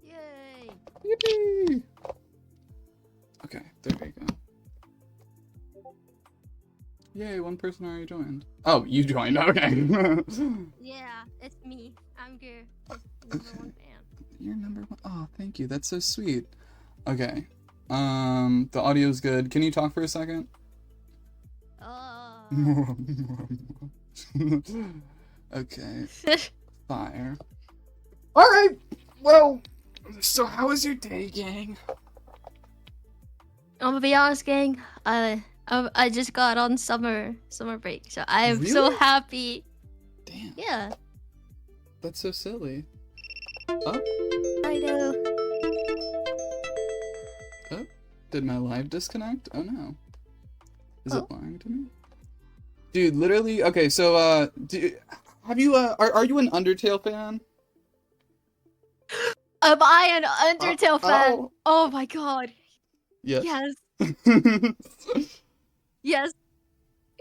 Yay! Yippee! Okay, there we go. Yay, one person already joined. Oh, you joined, okay. Yeah, it's me. I'm your #1 fan. You're #1. Oh, thank you. That's so sweet. Okay. The audio's good. Can you talk for a second? Okay. Fire. Alright! Well, so how was your day, gang? I'm gonna be honest, gang. I just got on summer break, so I'm so Really? happy. Damn. Yeah. That's so silly. Oh, I know. oh. Did my live disconnect? Oh no. Is it lying to me? Dude, literally, okay, so, have you, are you an Undertale fan? Am I an Undertale fan? Oh. Oh my god. Yes. Yes. Yes.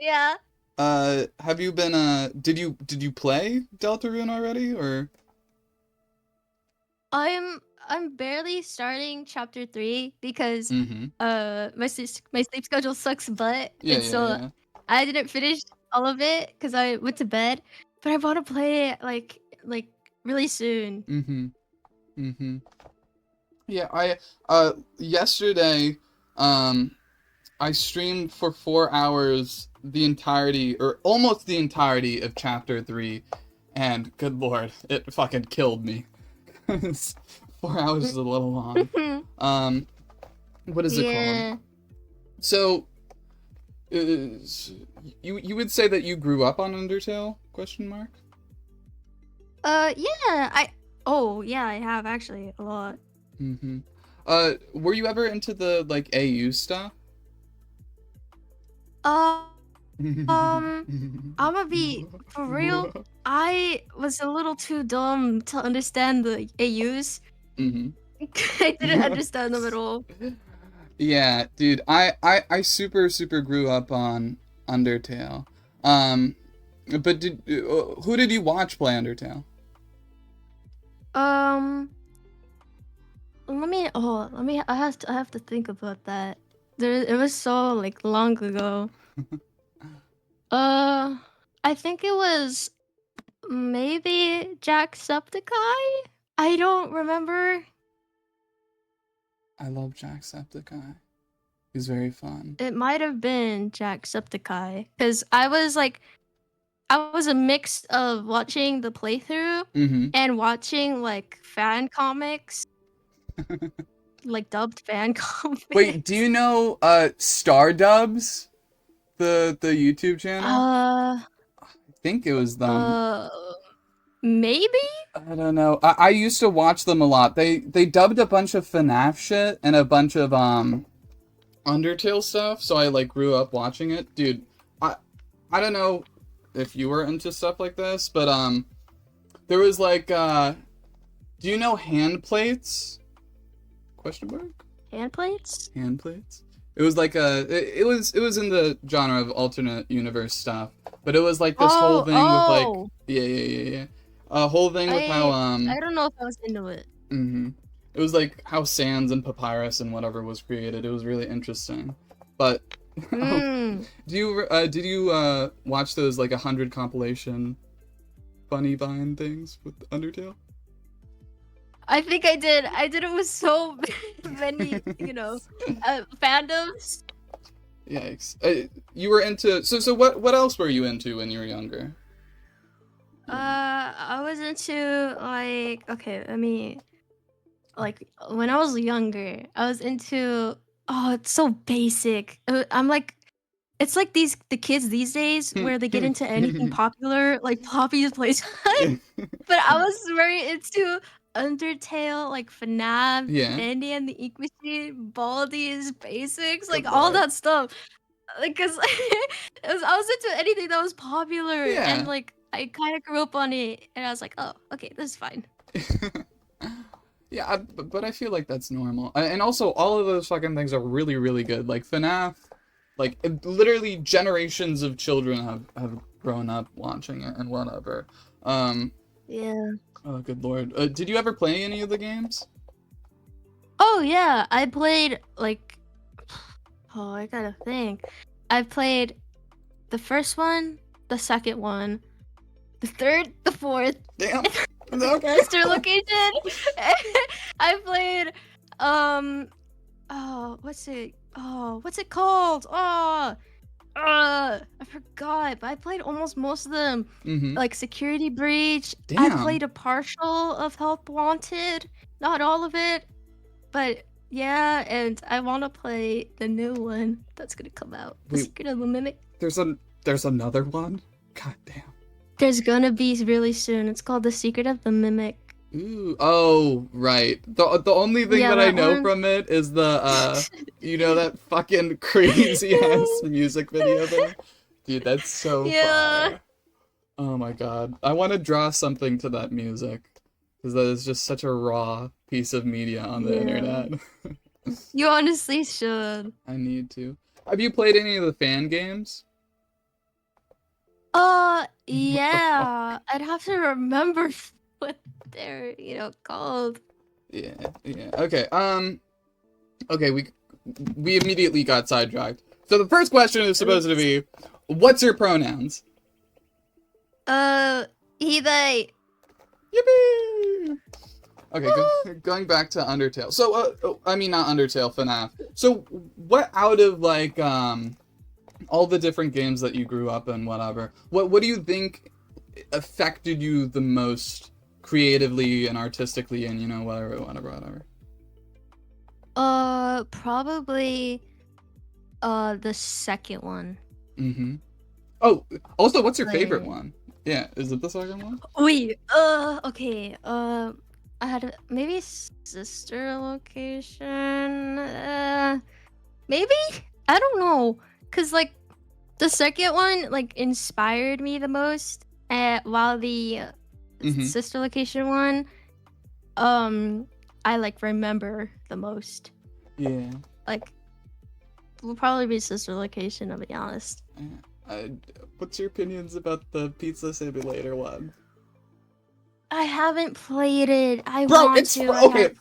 Yeah. Have you been, did you play Deltarune already, or? I'm barely starting chapter 3 because Mm-hmm. my sleep schedule sucks butt, Yeah, and so yeah. I didn't finish all of it because I went to bed. But I want to play it like really soon. Mm-hmm. Mm-hmm. Yeah, yesterday, I streamed for 4 hours the entirety, or almost the entirety of chapter 3, and good lord, it fucking killed me. 4 hours is a little long. What is it Yeah. called? So, you would say that you grew up on Undertale? Question mark. Yeah. Yeah, I have actually a lot. Mm-hmm. Were you ever into the like AU stuff? I'm gonna be for real. I was a little too dumb to understand the AUs. Mm-hmm. I didn't understand them at all. Yeah, dude, I super grew up on Undertale. But who did you watch play Undertale? Um, I have to think about that. It was so like long ago. I think it was maybe Jacksepticeye. I don't remember. I love Jacksepticeye. He's very fun. It might have been Jacksepticeye because I was a mix of watching the playthrough Mm-hmm. and watching like fan comics, like dubbed fan comics. Wait, do you know Stardubs? The YouTube channel? Uh, I think it was them. Maybe? I don't know. I used to watch them a lot. They dubbed a bunch of FNAF shit and a bunch of Undertale stuff, so I like grew up watching it. Dude, I don't know if you were into stuff like this, but there was like do you know hand plates? Question mark? Hand plates? Hand plates? It was like it was in the genre of alternate universe stuff, but it was like this whole thing with like yeah. A whole thing with how I don't know if I was into it. Mm-hmm. It was like how Sans and Papyrus and whatever was created. It was really interesting. But did you watch those like 100 compilation funny Vine things with Undertale? I think I did. I did it with so many, fandoms. Yikes! You were into so what else were you into when you were younger? I was into when I was younger, I was into it's so basic. I'm like it's like the kids these days where they get into anything popular, like Poppy's Playtime. But I was very into Undertale, like FNAF, Yeah. Bendy and the Ink Machine, Baldi's Basics, like all that stuff. Like, cause I was into anything that was popular, and like I kind of grew up on it, and I was like, oh, okay, this is fine. Yeah, but I feel like that's normal. And also, all of those fucking things are really good. Like FNAF, Like literally generations of children have grown up watching it and whatever. Um, Yeah. oh good lord. Did you ever play any of the games? Oh yeah, I played like oh, I gotta think. I played the first one, the second one, the third, the fourth, Damn. Okay. sister location. I played um oh what's it called? I forgot, but I played almost most of them. Mm-hmm. Like Security Breach. I Damn. played a partial of Help Wanted, not all of it, but yeah, and I want to play the new one that's gonna come out, The Wait, Secret of the Mimic. there's another one? God damn. There's gonna be really soon. It's called The Secret of the Mimic. Ooh, oh, right. The only thing Yeah, that I that know one. from it is the you know that fucking crazy ass music video thing? Dude, that's so Yeah. fire. Oh my god. I want to draw something to that music because that is just such a raw piece of media on the Yeah. internet. You honestly should. I need to. Have you played any of the fan games? What the Yeah. fuck? I'd have to remember what they're, called. Yeah, yeah. Okay. Okay, we immediately got sidetracked. So the first question is supposed to Oops. be, what's your pronouns? Uh, eBay. Yippee! Okay, going back to Undertale. So, I mean not Undertale, FNAF. So, what out of like all the different games that you grew up in, whatever, what do you think affected you the most creatively and artistically, and whatever. Probably, the second one. Mm-hmm. Oh, also, what's your favorite Like, one? Yeah, is it the second one? wait, okay, I had maybe sister location, maybe? I don't know, cause like, the second one, like, inspired me the most, while the Mm-hmm. sister location one, um, I, like, remember the most. Yeah. Like, will probably be sister location, I'll be honest. Uh, what's your opinions about the Pizza Simulator one? I haven't played it. I Bro, want it's to. I okay. haven't played it.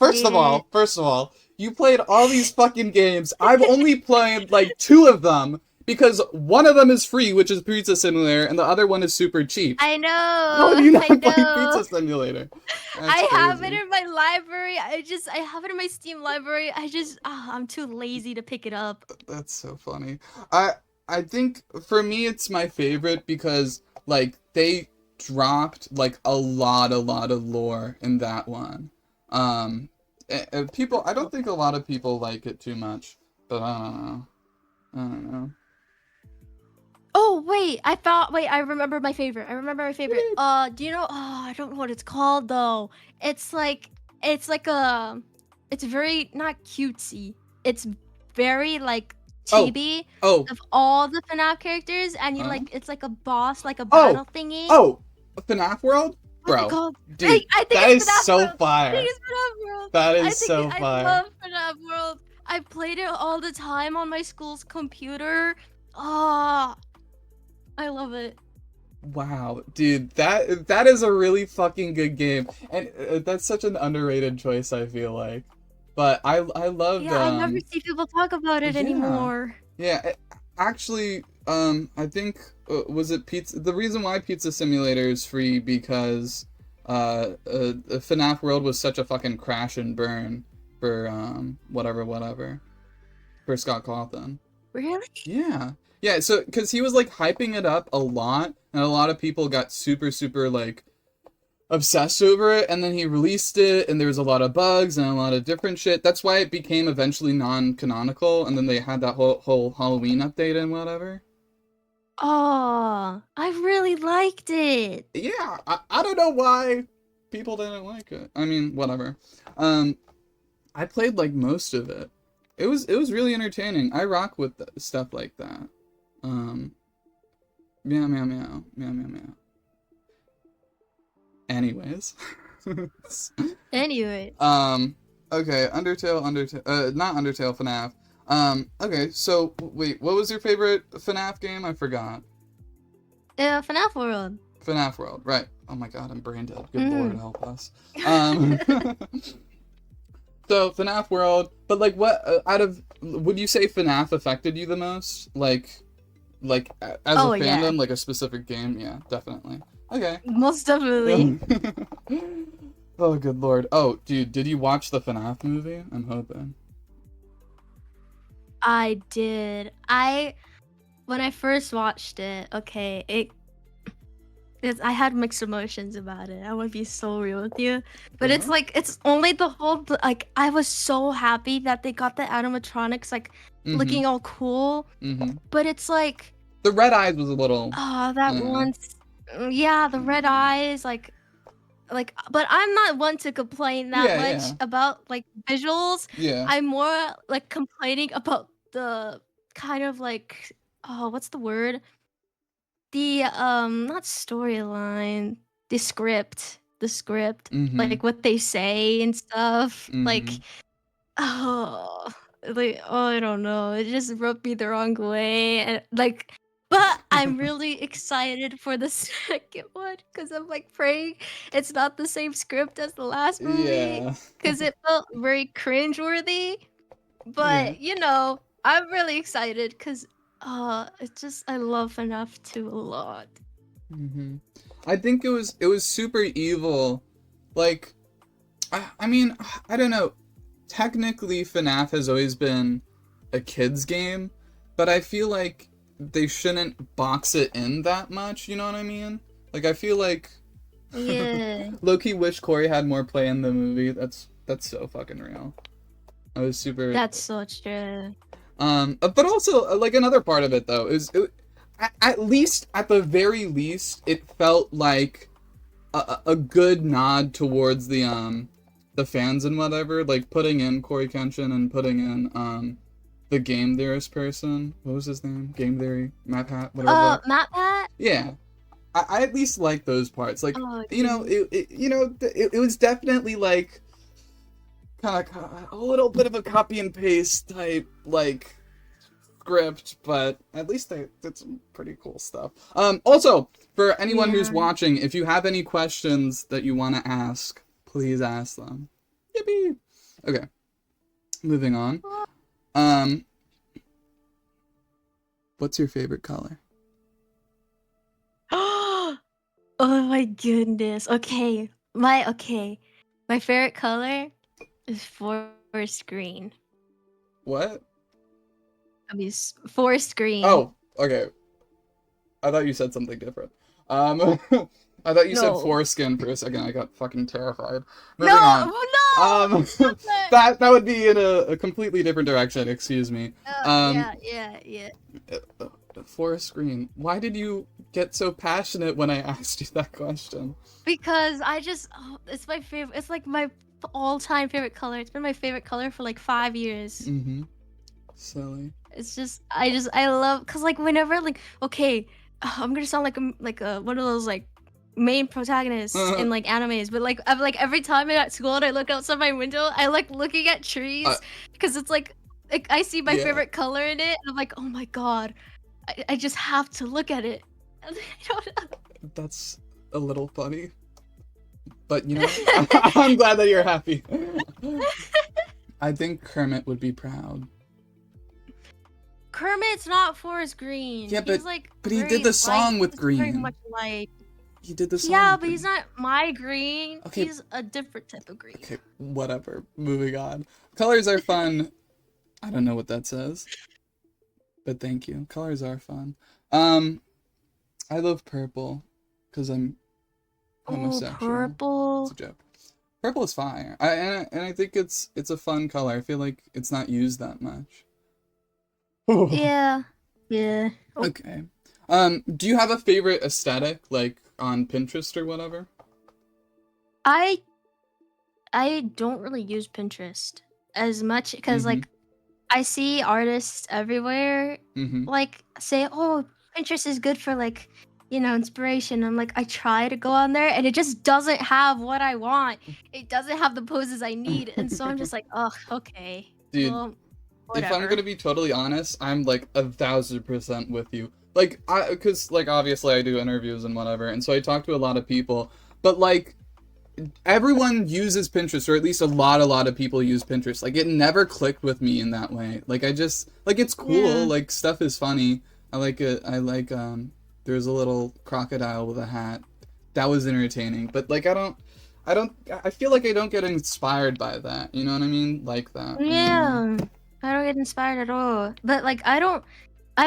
First of all, you played all these fucking games. I've only played like two of them because one of them is free, which is Pizza Simulator, and the other one is super cheap. I know. How have you not I played know. Pizza Simulator? That's I have it crazy. in my library. I have it in my Steam library. I'm too lazy to pick it up. That's so funny. I I think for me it's my favorite because like they dropped like a lot of lore in that one. People I don't think a lot of people like it too much, but I don't know. I don't know. Oh, wait, I remember my favorite. I remember my favorite. Do you know? Oh, I don't know what it's called though. It's like, it's like a, it's very not cutesy. It's very like Oh, chibi oh, of all the FNAF characters, and you huh? like, it's like a boss, like a Oh, battle thingy. oh, FNAF World? What's it Bro, called? dude, I think that it's is FNAF so World. I think fire. it's FNAF World. That is so I fire. love FNAF World. I played it all the time on my school's computer. Ah, I love it. Wow, dude, that is a really fucking good game, and that's such an underrated choice. I feel like, but I loved Yeah, I never see people talk about it yeah anymore. yeah actually I think was it pizza the reason why Pizza Simulator is free because FNAF World was such a fucking crash and burn for whatever for Scott Cawthon. Really? Yeah. Yeah, so cuz he was like hyping it up a lot and a lot of people got super like obsessed over it and then he released it and there was a lot of bugs and a lot of different shit. That's why it became eventually non-canonical and then they had that whole Halloween update and whatever. Oh, I really liked it. Yeah, I don't know why people didn't like it. I mean, whatever. Um I played like most of it. It was really entertaining. I rock with stuff like that. Um Meow meow meow meow meow meow. Anyways. Anyway, um okay, Undertale, not Undertale, FNAF. Okay, so wait, what was your favorite FNAF game? I forgot. FNAF World. FNAF World, right. Oh my god, I'm brain dead. Good lord, Mhm. help us. Um, so FNAF World, but like what out of would you say FNAF affected you the most? Like as a Oh, yeah. fandom, like a specific game? Yeah, definitely. Okay. Most definitely. Oh, good lord. Oh, dude, did you watch the FNAF movie? I'm hoping. I did. When I first watched it, okay, I had mixed emotions about it. I would be so real with you. But it's Yeah. like it's only like I was so happy that they got the animatronics like Mm-hmm. looking all cool. Mm-hmm. But it's like, The red eyes was a little. oh, that Uh, once, yeah, the red eyes, but I'm not one to complain that yeah, much yeah, about like visuals. yeah. I'm more like complaining about the kind of like, oh, what's the word? The not storyline, the script, Mm-hmm. like what they say and stuff. Mm-hmm. Like, oh, I don't know. It just rubbed me the wrong way, and like, but I'm really excited for the second one because I'm like praying it's not the same script as the last movie Yeah. because it felt very cringeworthy. Yeah. But I'm really excited because it's just I love FNAF 2 a lot. Mm-hmm. I think it was super evil. Like, I mean, I don't know. Technically, FNAF has always been a kids game, but I feel like they shouldn't box it in that much. You know what I mean? Like, I feel like Yeah, low-key wish Corey had more play in the movie. That's so fucking real. I was super. that's so true. But also like another part of it though is at least at the very least it felt like a good nod towards the fans and whatever, like putting in Corey Kenshin and putting in the game theorist person. What was his name? Game theory, Matt Pat, whatever the fuck. Matt Pat? Yeah, I at least like those parts. Like Oh, you know, yeah. it was definitely like kind of a little bit of a copy and paste type like script, but at least they did some pretty cool stuff. Also, for anyone who's Yeah. watching, if you have any questions that you want to ask, please ask them. Yippee! Okay, moving on. Um, what's your favorite color? Oh my goodness. My favorite color is forest green. What? Forest green. Oh, okay. I thought you said something different. Um, I thought you said No. foreskin for a second. I got fucking terrified. Moving No, on. no! Um, Stop it! that would be in a completely different direction. Excuse me. Um, Yeah. forest green. Why did you get so passionate when I asked you that question? Because it's my favorite. It's like my all-time favorite color. It's been my favorite color for like 5 years. Mm-hmm. Silly. It's just I love because like whenever like okay, I'm gonna sound like one of those like main protagonists in like animes, but like I'm like every time I'm at school and I look outside my window, I like looking at uh, trees because it's like I see my yeah, favorite color in it, and I'm like, oh my god, I just have to look at it. I don't know. that's a little funny. But you know, I'm glad that you're happy. I think Kermit would be proud. Kermit's not forest green. Yeah, He's like but he did very the light. song with He's very green. much light. He did the song Yeah, with but he's green. not my green. Okay, He's a different type of green. okay, whatever. Moving on. Colors are fun. I don't know what that says, but thank you. Colors are fun. Um, I love purple because I'm Oh, homosexual. It's a purple. joke. Purple is fire. I think it's a fun color. I feel like it's not used that much. Yeah. Yeah. Oh, Okay. Do you have a favorite aesthetic, like on Pinterest or whatever? I I don't really use Pinterest as much because Mm-hmm. like I see artists everywhere Mm-hmm. like say, "Oh, Pinterest is good for like, inspiration." I'm like, I try to go on there and it just doesn't have what I want. It doesn't have the poses I need, and so I'm just like, "Oh, okay. Dude, Well." if I'm whatever. gonna be totally honest, I'm like 1,000% with you. Like, cause like obviously I do interviews and whatever, and so I talk to a lot of people, but like everyone uses Pinterest, or at least a lot of people use Pinterest. Like it never clicked with me in that way. Like I just like it's cool. Yeah. Like stuff is funny. I like it. I like there's a little crocodile with a hat. That was entertaining. But like I feel like I don't get inspired by that. You know what I mean? Like that. You know what I mean? Yeah. I don't get inspired at all. But like I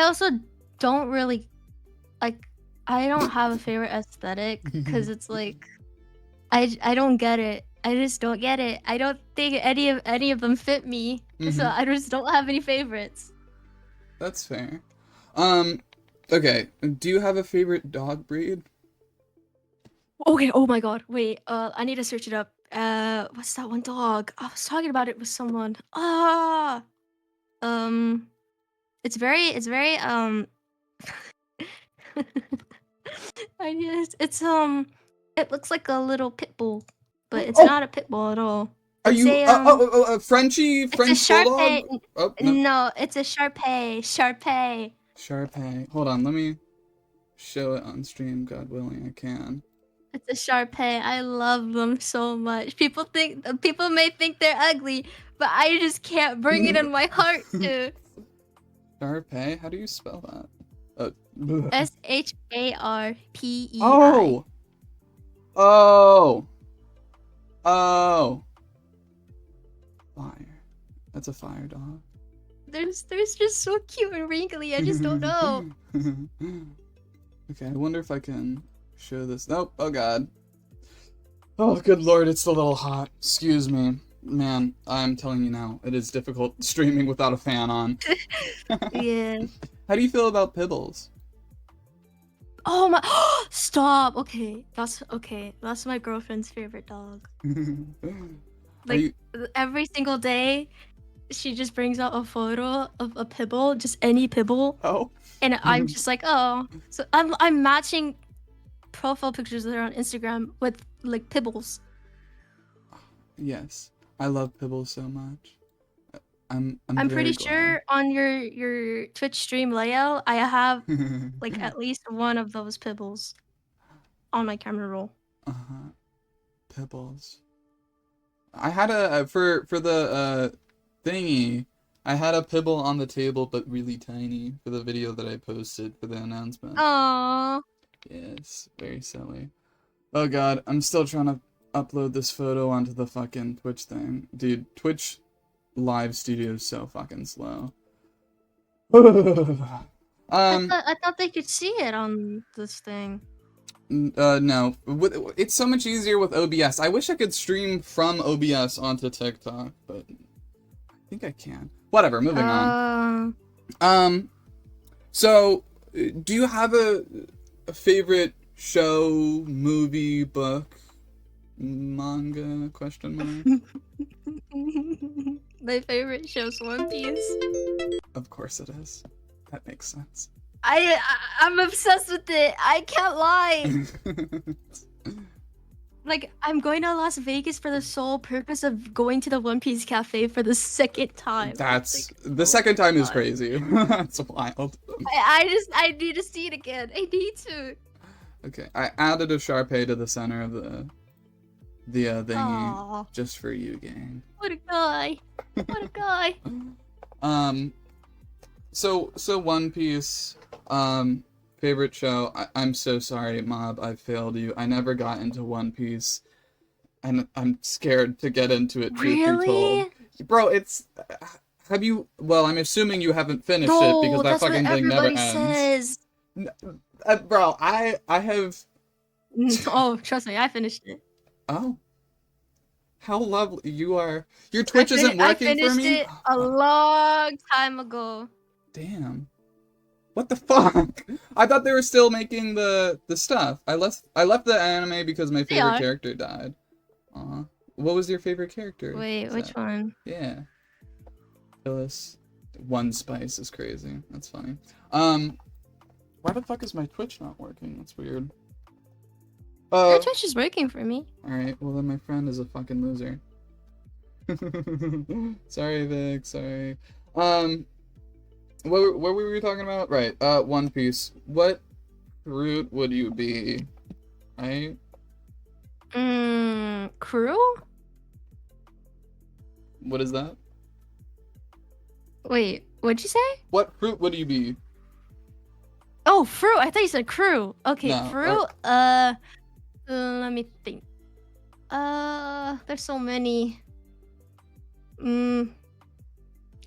also don't really like I don't have a favorite aesthetic because it's like I don't get it. I just don't get it. I don't think any of them fit me. So Mm-hmm. I just don't have any favorites. That's fair. Um, okay. Do you have a favorite dog breed? Okay, oh my god. Wait, I need to search it up. What's that one dog? I was talking about it with someone. Ah, um, it's very I guess it looks like a little pit bull, but it's Oh, not a pit bull at all. are It's you a Frenchie it's a French Shar bulldog? Oh no, No, it's a Shar-Pei. Sharpei. Hold on, let me show it on stream. God willing, I can. It's a Shar-Pei. I love them so much. People may think they're ugly, but I just can't bring it in my heart to. Sharpei? How do you spell that? Bleh. Sharpei. Oh, oh, oh. Fire. That's a fire dog. They're just so cute and wrinkly. I just don't know. Okay, I wonder if I can show this. Nope. Oh god. Oh, good lord, it's a little hot. Excuse me. Man, I'm telling you now, it is difficult streaming without a fan on. Yeah. How do you feel about Pibbles? Oh my! Stop. Okay, that's okay. That's my girlfriend's favorite dog. Are Like you... every single day, she just brings out a photo of a Pibble, just any Pibble, Oh? and I'm just like, oh. So I'm matching profile pictures that are on Instagram with like Pibbles. Yes. I love Pibbles so much. I'm I'm pretty very glad. sure on your Twitch stream layout, I have like at least one of those Pibbles on my camera roll. Uh-huh. Pibbles. I had a for the thingy. I had a Pibble on the table, but really tiny for the video that I posted for the announcement. Aww. Yes, very silly. Oh god, I'm still trying to upload this photo onto the fucking Twitch thing. Dude, Twitch live studio is so fucking slow. um, I thought they could see it on this thing. no. It's so much easier with OBS. I wish I could stream from OBS onto TikTok, but I think I can. Whatever, moving on. So, do you have a favorite show, movie, book, manga, question mark? My favorite show's One Piece. Of course it is. That makes sense. I'm obsessed with it. I can't lie. Like I'm going to Las Vegas for the sole purpose of going to the One Piece cafe for the second time. That's Like, the oh second time my is God. crazy. That's wild. I need to see it again. I need to. Okay, I added a Sharpei to the center of the thingy Aww, just for you, gang. what a guy. What a guy. So One Piece, favorite show. I'm so sorry, Mob. I failed you. I never got into One Piece, and I'm scared to get into it. Truth be told, Really? bro, it's. Have you? Well, I'm assuming you haven't finished it because No, that that's what fucking thing never everybody ends. says. Bro, I have. Oh, trust me, I finished it. Oh, how lovely you are. Your Twitch isn't I working for finished me. it a long time ago. Damn. What the fuck? I thought they were still making the stuff. I left the anime because my They favorite are. character died. Aw. What was your favorite character? Wait, which one? Yeah. Phyllis. One Spice is crazy. That's funny. Why the fuck is my Twitch not working? That's weird. Your Twitch is working for me. Alright, well then my friend is a fucking loser. Sorry, Vic, sorry. Um, what were we talking about? Right. One Piece. What fruit would you be? Right. Crew? What is that? Wait, what'd you say? What fruit would you be? Oh, fruit. I thought you said crew. Okay, No. fruit. Let me think. There's so many. Mm,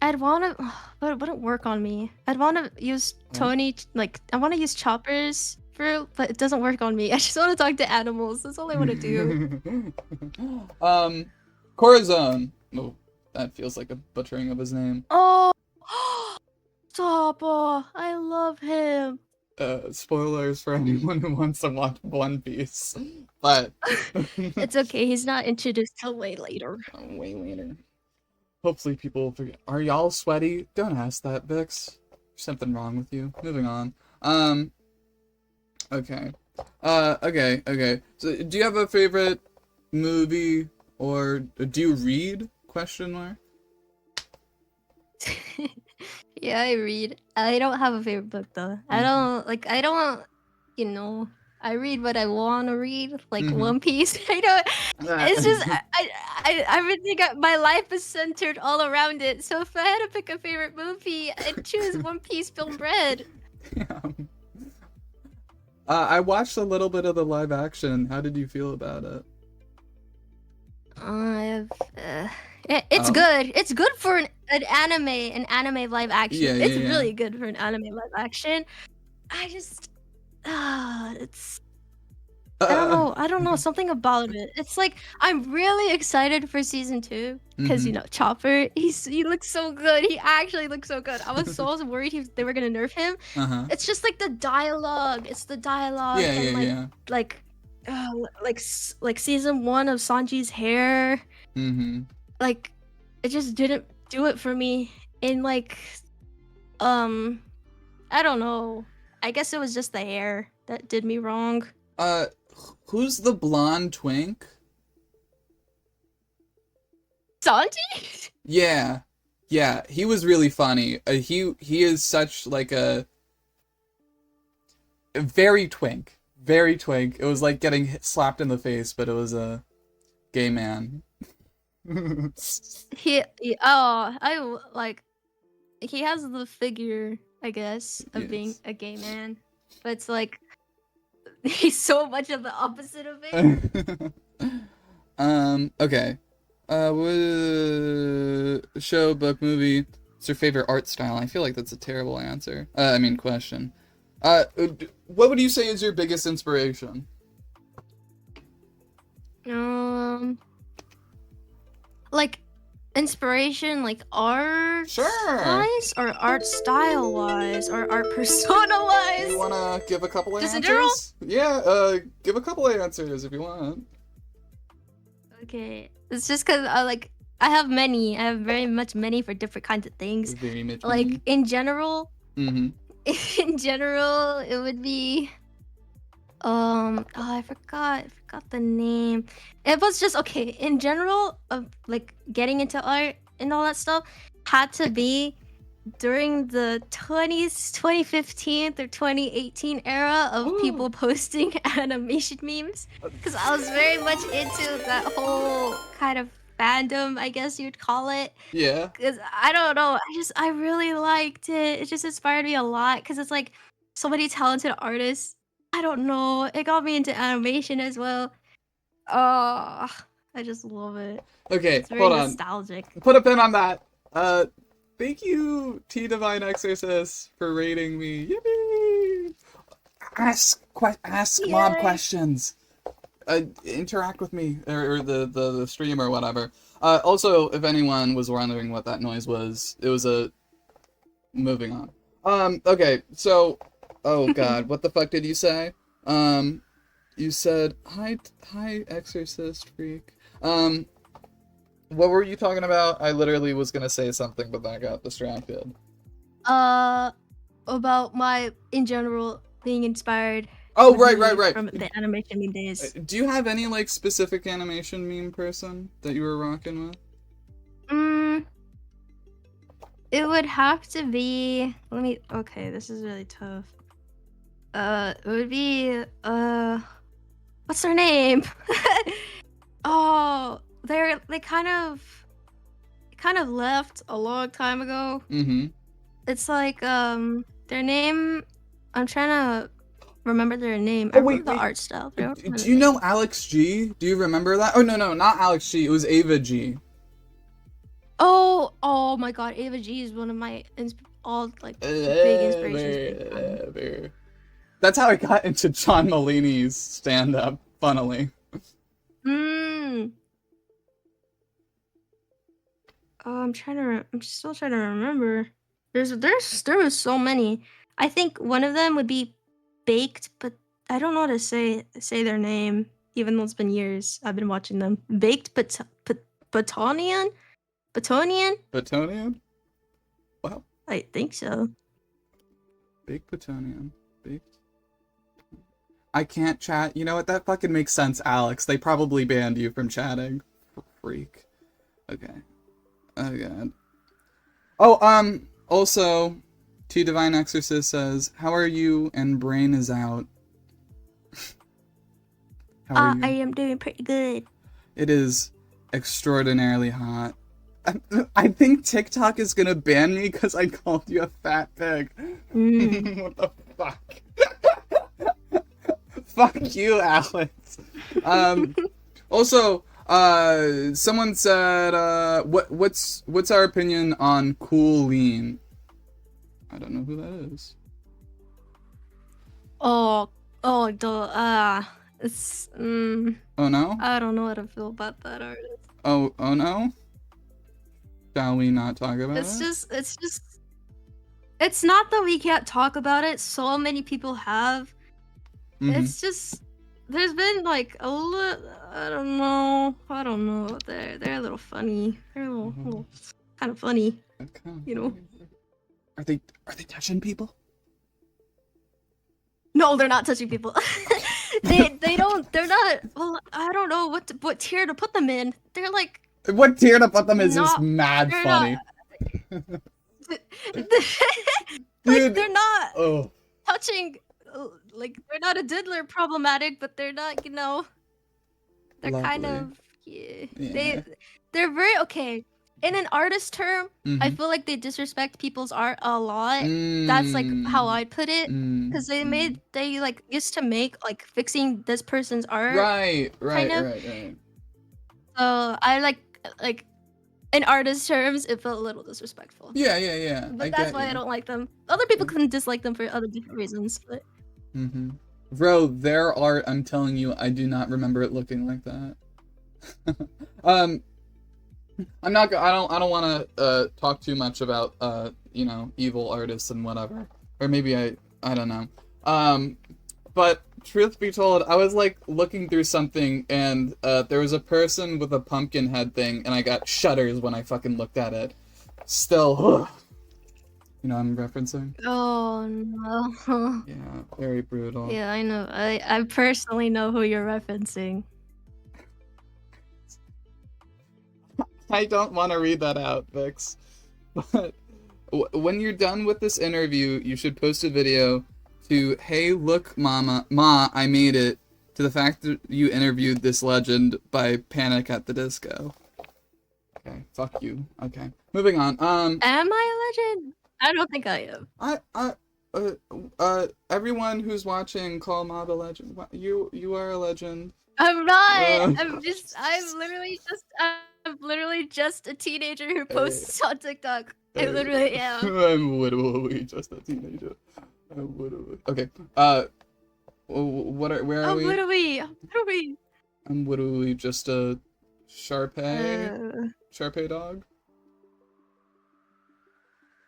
I'd wanna, but it wouldn't work on me. I'd wanna use Tony, like, I wanna use Chopper's fruit, but it doesn't work on me. I just wanna talk to animals. That's all I wanna do. Corazon. Oh, that feels like a butchering of his name. Oh, Topper. I love him. Spoilers for anyone who wants to watch One Piece. But It's okay. He's not introduced till way later. way later. Hopefully people will forget. Are y'all sweaty? Don't ask that, Vix. There's something wrong with you. Moving on. Okay. Okay. So, do you have a favorite movie, or do you read? Question mark. Yeah, I read. I don't have a favorite book though. I don't, you know, I read what I want to read, like One Piece. I don't. It's just I really think my life is centered all around it. So if I had to pick a favorite movie, I'd choose One Piece Film Red. Yeah. I watched a little bit of the live action. How did you feel about it? It's good. It's good for an anime live action. Yeah, it's yeah. really good for an anime live action. I just, it's. I don't know, something about it. It's like I'm really excited for season 2 because you know Chopper. He looks so good. He actually looks so good. I was so worried they were gonna nerf him. It's just like the dialogue. It's the dialogue and like season 1 of Sanji's hair. Like it just didn't do it for me. And like I don't know. I guess it was just the hair that did me wrong. Who's the blonde twink? Sanji? Yeah, he was really funny. He is such like a very twink. It was like getting slapped in the face, but it was a gay man. He has the figure, I guess, of being a gay man, but it's like he's so much of the opposite of it. Okay. Show, book, movie. What's your favorite art style? I feel like that's a terrible answer. I mean, question. What would you say is your biggest inspiration? Like inspiration, like art wise, or art style wise, or art persona wise. You wanna give a couple of Just answers? in general? Yeah, give a couple of answers if you want. Okay, it's just because I have many. I have very much many for different kinds of things. Very much like many. in general. In general, it would be. I forgot the name. It was just okay. In general, of like getting into art and all that stuff, had to be during the 2015 or 2018 era of people posting animation memes, because I was very much into that whole kind of fandom, I guess you'd call it. Yeah. Because I don't know, I really liked it. It just inspired me a lot because it's like so many talented artists. I don't know. It got me into animation as well. Oh, I just love it. Okay, It's very hold on. nostalgic. Put a pin on that. Thank you, T Divine Exorcist, for rating me. Yippee! Ask mob questions. Interact with me or the stream or whatever. Also, if anyone was wondering what that noise was, it was a. Moving on. Okay, so. Oh God, what the fuck did you say? You said hi, Exorcist freak. What were you talking about? I literally was gonna say something, but then I got distracted. About my, in general, being inspired. Oh, right. From the animation meme days. Do you have any, like, specific animation meme person that you were rocking with? It would have to be. Okay, this is really tough. It would be. What's their name? Oh, they kind of left a long time ago. Mm-hmm. It's like their name. I'm trying to remember their name. I Oh, remember wait, the wait. art style. But I don't remember Do the you know name. Alex G? Do you remember that? Oh, no, no, not Alex G. It was Ava G. Oh my God, Ava G is one of my like big inspirations. Big time. That's how I got into John Mulaney's stand-up, funnily. Mm. Oh, I'm still trying to remember. There was so many. I think one of them would be Baked, but I don't know how to say their name, even though it's been years I've been watching them. Baked Batonian? Batonian? Batonian? Wow. I think so. Baked Batonian. Baked. I can't chat. You know what? That fucking makes sense, Alex. They probably banned you from chatting. Freak. Okay. Oh, God. Oh, also, T Divine Exorcist says, how are you? And Brainisout. How are I you? am doing pretty good. It is extraordinarily hot. I think TikTok is gonna ban me because I called you a fat pig. Mm. What the fuck? Fuck you, Alex. Also, someone said, what's our opinion on Cool Lean? I don't know who that is. Oh, it's Oh no? I don't know how to feel about that artist. Oh no? Shall we not talk about it? It's not that we can't talk about it. So many people have. Mm-hmm. It's just there's been like a little. I don't know. They're a little funny. They're a little kind of funny. Okay. You know. Are they touching people? No, they're not touching people. they don't. They're not. Well, I don't know what tier to put them in. They're like What tier to put them is just not. mad They're funny. not. Like Dude. they're not Oh. touching. Like they're not a diddler problematic, but they're not. They're Lovely. kind of yeah. Yeah. They're very okay. In an artist term, I Mm-hmm. feel like they disrespect people's art a lot. That's like how I put it. Because they like used to make like fixing this person's art. Right. Kind of. So I like in artist terms, it felt a little disrespectful. Yeah. But that's why I don't like them. Other people can dislike them for other different reasons, but Mm-hmm. Bro, their art, I'm telling you, I do not remember it looking like that. I don't want to talk too much about you know, evil artists and whatever, or maybe I don't know. But truth be told, I was like looking through something and there was a person with a pumpkin head thing, and I got shudders when I fucking looked at it. Still, you know what I'm referencing? oh no. Yeah, very brutal. Yeah, I know. I personally know who you're referencing. I don't want to read that out, Vix. But when you're done with this interview, you should post a video to, hey, look, Ma, I made it, to the fact that you interviewed this legend by Panic at the Disco. Okay, fuck you. Okay, moving on. Am I a legend? I don't think I am. Everyone who's watching, call Mob a legend. You are a legend. I'm not. I'm literally just a teenager who posts on TikTok. I literally am. I'm literally just a teenager. Okay. Where are we? I'm literally just a Sharpei dog.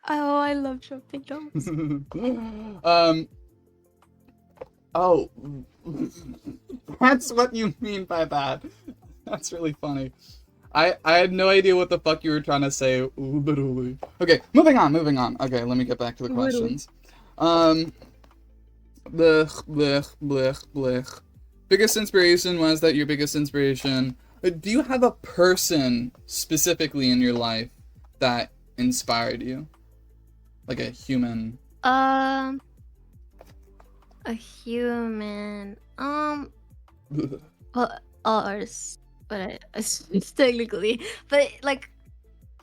Oh, I love shopping dogs. Oh, that's what you mean by that. That's really funny. I had no idea what the fuck you were trying to say, literally. Okay, moving on. Okay, let me get back to the questions. Blech. Biggest inspiration, was that your biggest inspiration? Do you have a person specifically in your life that inspired you? Like a human. Um, a human. Well, all artists, but technically, but like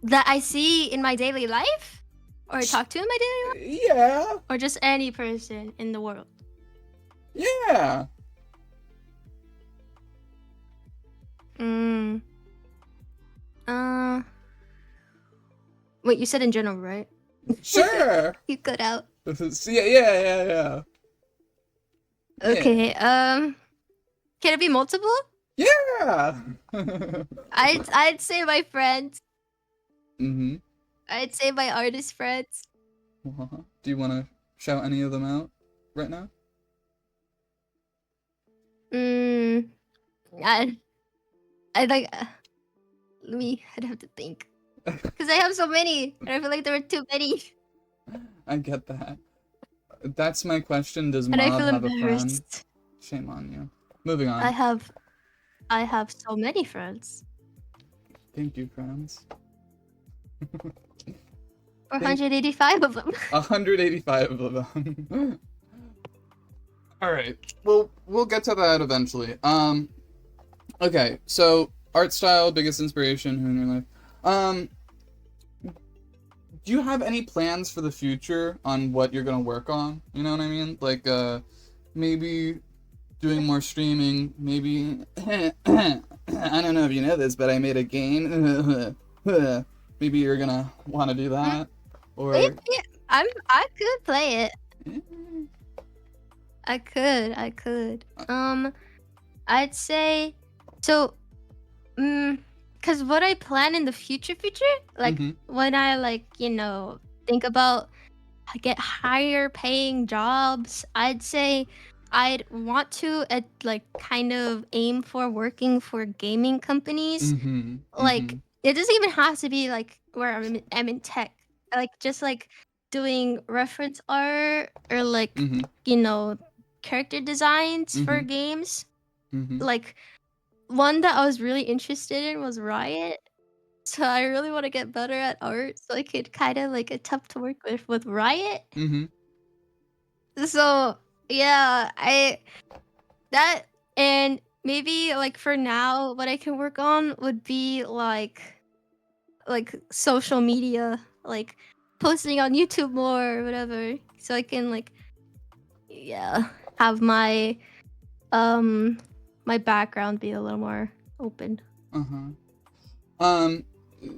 that I see in my daily life, or talk to in my daily life, Yeah. or just any person in the world. Yeah. Mm. Uh. Wait, you said in general, right? Sure. You cut out. Yeah. Yeah. Okay. Can it be multiple? Yeah. I'd say my friends. Mm-hmm. I'd say my artist friends. Do you want to shout any of them out right now? Mm. I I like. Let me. I'd have to think. Because I have so many, and I feel like there were too many, I get that. That's my question. Does and I Mob feel have a friend? embarrassed. Shame on you. Moving I on. have, I have so many friends. Thank you, friends. 485 of them. 185 of them. All right. Well, we'll get to that eventually. Okay. So art style, biggest inspiration, who in your life? Do you have any plans for the future on what you're gonna work on? You know what I mean? Like, maybe doing more streaming. Maybe I don't know if you know this, but I made a game. Maybe you're gonna want to do that, or Maybe I could play it. I could. I'd say so. Cause what I plan in the future, like Mhm. when I like think about get higher paying jobs, I'd say I'd want to like kind of aim for working for gaming companies. Mhm. Like Mhm. it doesn't even have to be like where I'm in tech. Like just like doing reference art or like Mhm. character designs for Mhm. games. Mhm. Like one that I was really interested in was Riot. So I really want to get better at art so I could kind of like attempt to work with Riot. Mhm. So yeah, I that and maybe like for now what I can work on would be like social media, like posting on YouTube more or whatever, so I can like yeah have um my background be a little more open. Uh-huh. Um,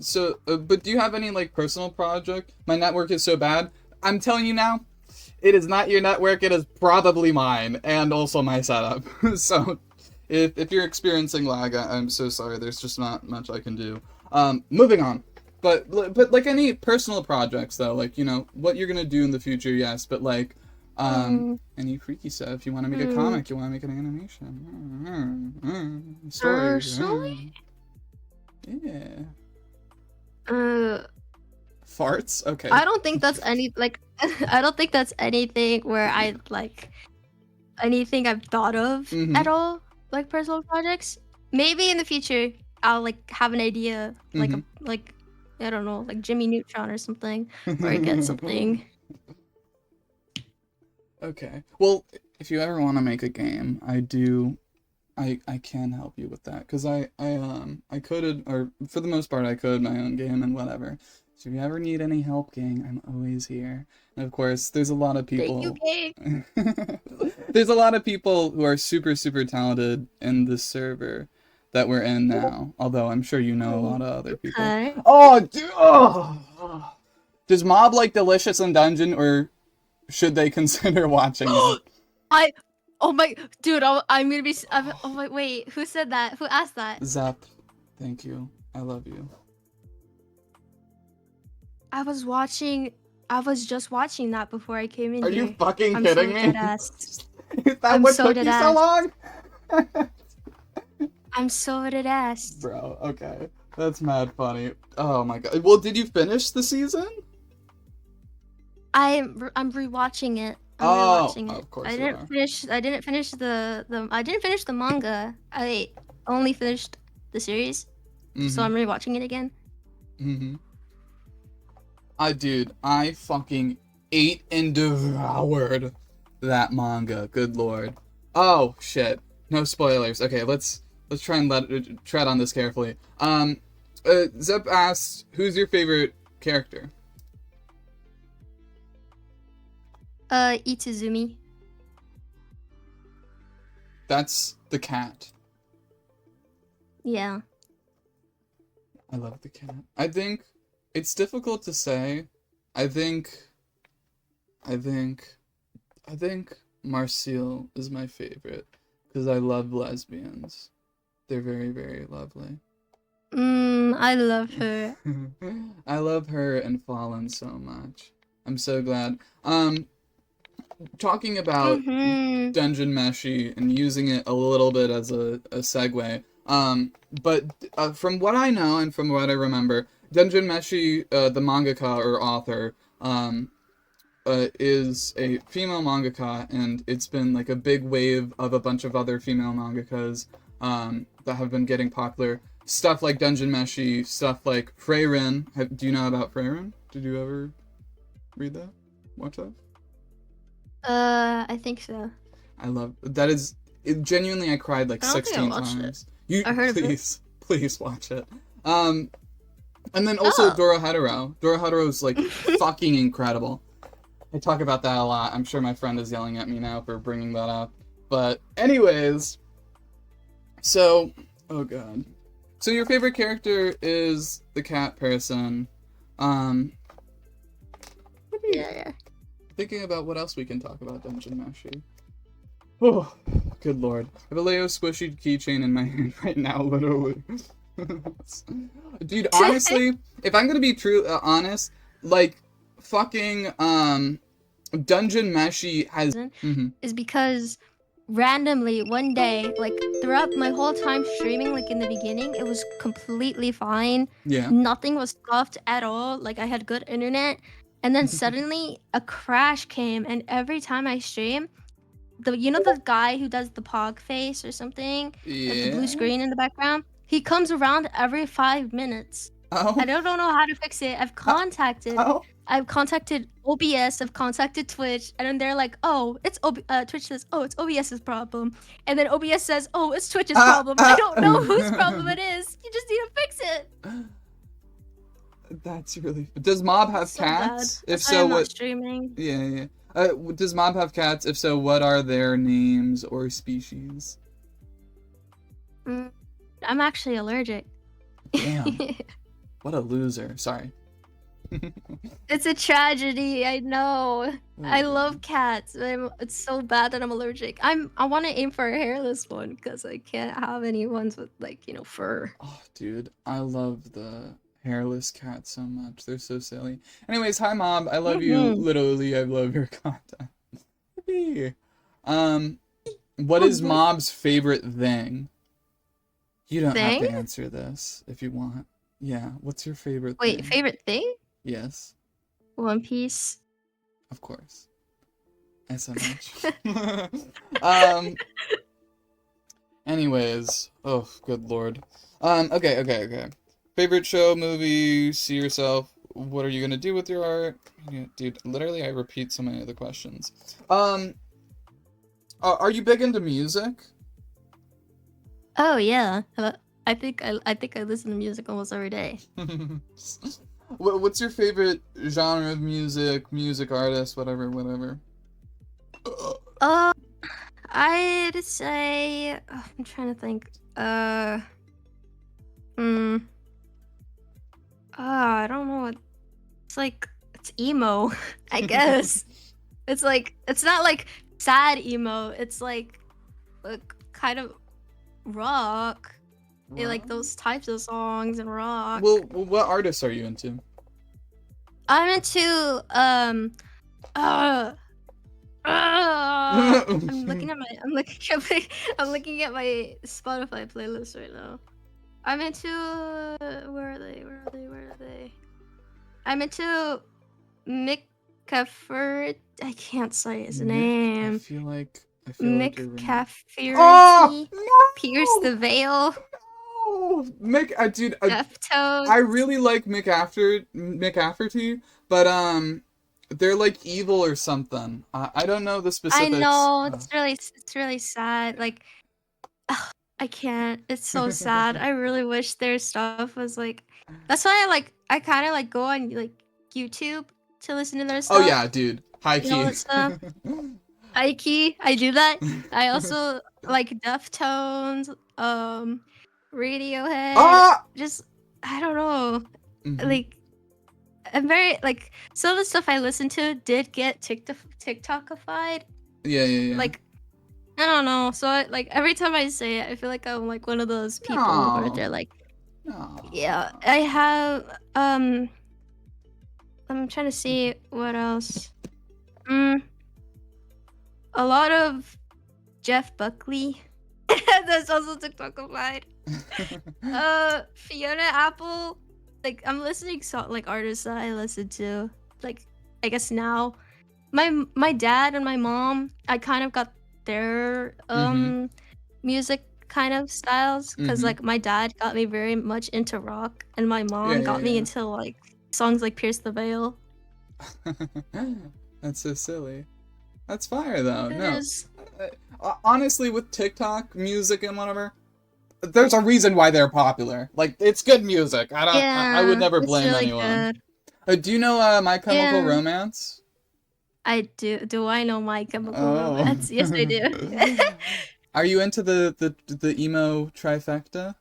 so, but do you have any like personal project? My network is so bad. I'm telling you now, it is not your network. It is probably mine, and also my setup. So, if you're experiencing lag, I'm so sorry. There's just not much I can do. Moving on. But like any personal projects though, like what you're gonna do in the future, yes. But like, Mm, any freaky stuff. You want to make a hmm. comic? You want to make an animation? Story? Personally, Yeah. uh, Farts? Okay. I don't think that's any like I don't think that's anything where I like anything I've thought of Mm-hmm. at all, like personal projects. Maybe in the future I'll like have an idea, Mm-hmm. like I don't know, like Jimmy Neutron or something, or I get something. Okay. Well, if you ever want to make a game, I do. I can help you with that because I coded, or for the most part I code my own game and whatever. So if you ever need any help, gang, I'm always here. And of course, there's a lot of Thank you, people. Kate. There's a lot of people who are super talented in this server that we're in now. Although I'm sure you know a lot of other people. Okay. Oh, dude. Oh. Does Mob like Delicious in Dungeon, or should they consider watching it? I oh my dude, I'm gonna be oh my wait, who said that? Who asked that? Zep, thank you. I love you. I was watching I was just watching that before I came in Are you here. fucking I'm so kidding dead me? ass. Is that I'm what so took dead you so ass. long? I'm so dead ass. Bro, okay. That's mad funny. Oh my god. Well, did you finish the season? I'm rewatching it. I'm Oh, rewatching it. of course you are. I didn't finish I didn't finish the manga. I only finished the series. So Mm-hmm. I'm rewatching it again. Mm-hmm. Dude, I fucking ate and devoured that manga. Good lord. Oh shit. No spoilers. Okay, let's try and tread on this carefully. Zep asked, "Who's your favorite character?" Itazumi. That's the cat. Yeah. I love the cat. I think it's difficult to say. I think I think I think Marcille is my favorite because I love lesbians. They're very, very lovely. I love her. I love her and Fallen so much. I'm so glad. Talking about Mhm. Dungeon Meshi and using it a little bit as a segue. But from what I know and from what I remember, Dungeon Meshi, the mangaka or author, is a female mangaka, and it's been like a big wave of a bunch of other female mangakas that have been getting popular. Stuff like Dungeon Meshi, stuff like Freyrin. Do you know about Freyrin? Did you ever read that? Watch that? I think so. I love that. Is it, genuinely, I cried like I don't think I 16 watched it. times. You I heard of it. please watch it. And then also Oh. Dorohedoro. Dorohedoro is like fucking incredible. I talk about that a lot. I'm sure my friend is yelling at me now for bringing that up. But anyways, so oh god. So your favorite character is the cat person. Yeah. Thinking about what else we can talk about Dungeon Meshi. Oh, good lord. I have a Leo squishy keychain in my hand right now, literally. Dude, honestly, if I'm gonna be true, honest, like, fucking, Dungeon Meshi has... Is because randomly one day, like throughout my whole time streaming, like in the beginning, it was completely fine. Yeah. Nothing was scuffed at all. Like I had good internet. And then suddenly a crash came, and every time I stream, the guy who does the pog face or something, the blue Yeah. screen in the background, he comes around every 5 minutes. Oh. I don't know how to fix it. Oh. I've contacted OBS, I've contacted Twitch, and then they're like, "Oh, it's Twitch says, "Oh, it's OBS's problem." And then OBS says, "Oh, it's Twitch's problem." I don't know whose problem it is. You just need to fix it. That's really... Does Mob have So cats? bad. If That's why so, I'm not what... streaming. Yeah. Does Mob have cats? If so, what are their names or species? I'm actually allergic. Damn. What a loser. Sorry. It's a tragedy, I know. Oh, I God. love cats. It's so bad that I'm allergic. I want to aim for a hairless one because I can't have any ones with like, fur. Oh, dude. I love the hairless cats so much. They're so silly. Anyways, hi, Mob. I love you. Literally, I love your content. What is Mob's favorite thing? You don't have to answer this if you want. Yeah, what's your favorite thing? Wait, favorite thing? Yes. One Piece. Of course. SMH. Anyways. Oh, good lord. Okay. Favorite show, movie, see yourself. What are you gonna do with your art? Yeah, dude, literally I repeat so many of the questions. Are you big into music? Oh yeah. I think I listen to music almost every day. What's your favorite genre of music artist, whatever? I'd say I'm trying to think. I don't know what. It's emo, I guess. It's not like sad emo. It's like kind of rock. I like those types of songs and rock. Well, what artists are you into? I'm into I'm looking at my Spotify playlist right now. I'm into where are they? I'm into Mick Caffer. I can't say his name. I feel like Mick Cafferty. Oh, no! Pierce the Veil. No! Dude, Deftones. I really like Mick Afferty, but they're like evil or something. I don't know the I specifics. know, it's really sad, like, ugh, I can't, it's so sad. I really wish their stuff was, like that's why I kinda, like, go on, like, YouTube to listen to their Oh yeah, stuff dude. High and all key. that stuff. I do that. I also like Deftones, Radiohead, Ah! just I don't know, Mm-hmm. like, I'm very like, some of the stuff I listened to did get TikTokified, Yeah, yeah, yeah. like, I don't know, so like, every time I say it, I feel like I'm, like, one of those people where Aw. they're like yeah, Aw. I have, I'm trying to see what else. Mm, a lot of Jeff Buckley. That's also TikTokified. Fiona Apple. Like, I'm listening like artists that I listen to. Like, I guess now, my dad and my mom, I kind of got their Mm-hmm. music kind of styles, because Mm-hmm. like my dad got me very much into rock, and my Yeah, mom got me yeah, into like songs like Pierce the Veil. yeah. That's so silly. That's fire though. It No. is. Honestly, with TikTok music and whatever, there's a reason why they're popular. Like, it's good music. I would Yeah, never it's blame really anyone. good. Do you know My Chemical Yeah, Romance? I do. Do I know My Chemical Oh. Romance? Yes, I do. Are you into the emo trifecta?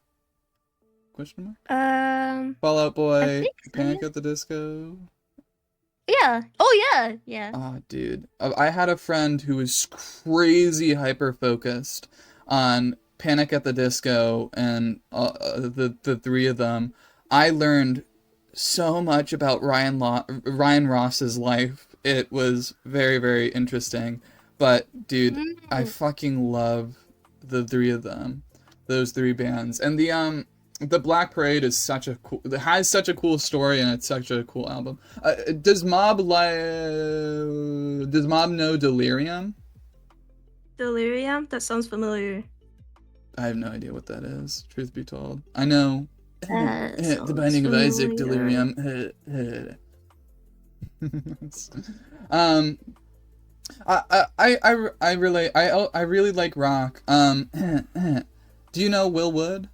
Question mark. Fall Out I Boy, think so. Panic Yeah. at the Disco. Yeah. Oh yeah. Yeah. Ah, dude. I had a friend who was crazy hyper focused on Panic at the Disco and the three of them. I learned so much about Ryan Ross's life. It was very, very interesting. But dude, I Mm. fucking love the three of them. Those three bands. And the Black Parade is such a cool, it has such a cool story, and it's such a cool album. Does Mob know Delirium? Delirium. That sounds familiar. I have no idea what that is, truth be told. I know That The sounds Binding of Isaac, familiar. Delirium. um, I really like rock. Do you know Will Wood?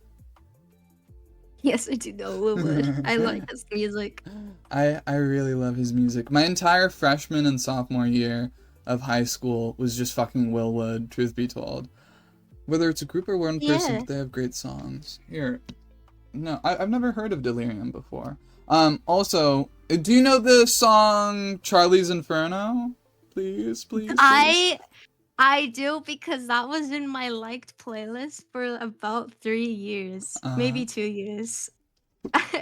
Yes, I do know Willwood. I like his music. I really love his music. My entire freshman and sophomore year of high school was just fucking Will Wood, truth be told. Whether it's a group or one person, Yeah. but they have great songs. Here, no, I've never heard of Delirium before. Also, do you know the song Charlie's Inferno? Please, please, please. I I do, because that was in my liked playlist for about 3 years, Uh, maybe 2 years.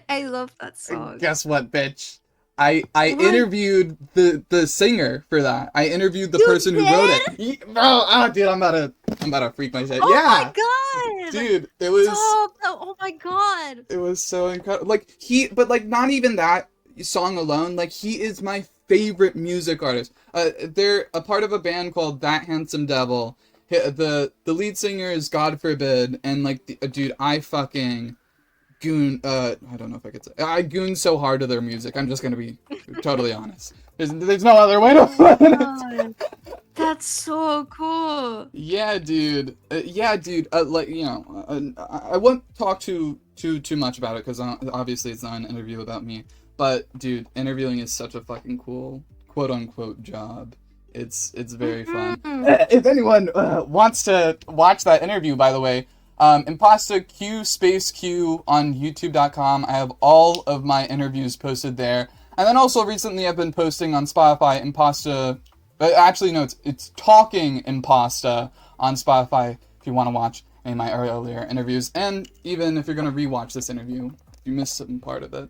I love that song. guess what, bitch? I What? interviewed the singer for that. I interviewed the You person who wrote did? it. Bro, oh dude, I'm about to freak my shit. Oh Yeah, my god! dude, Stop! Oh my god! it was so incredible. Like but like not even that song alone. Like he is my favorite music artist. They're a part of a band called That Handsome Devil. The lead singer is God Forbid, and like dude, I fucking goon. I don't know if I could say I goon so hard to their music. I'm just gonna be totally honest. There's no other way to put it. God, that's so cool. Yeah, dude. Yeah, dude. Like I won't talk too much about it because obviously it's not an interview about me. But dude, interviewing is such a fucking cool quote unquote job. It's very fun. Mhm. If anyone wants to watch that interview, by the way, Impasta Q space Q on YouTube.com. I have all of my interviews posted there. And then also recently I've been posting on Spotify Impasta. Actually, no, it's Talking Impasta on Spotify if you want to watch any of my earlier interviews. And even if you're going to rewatch this interview, if you missed some part of it.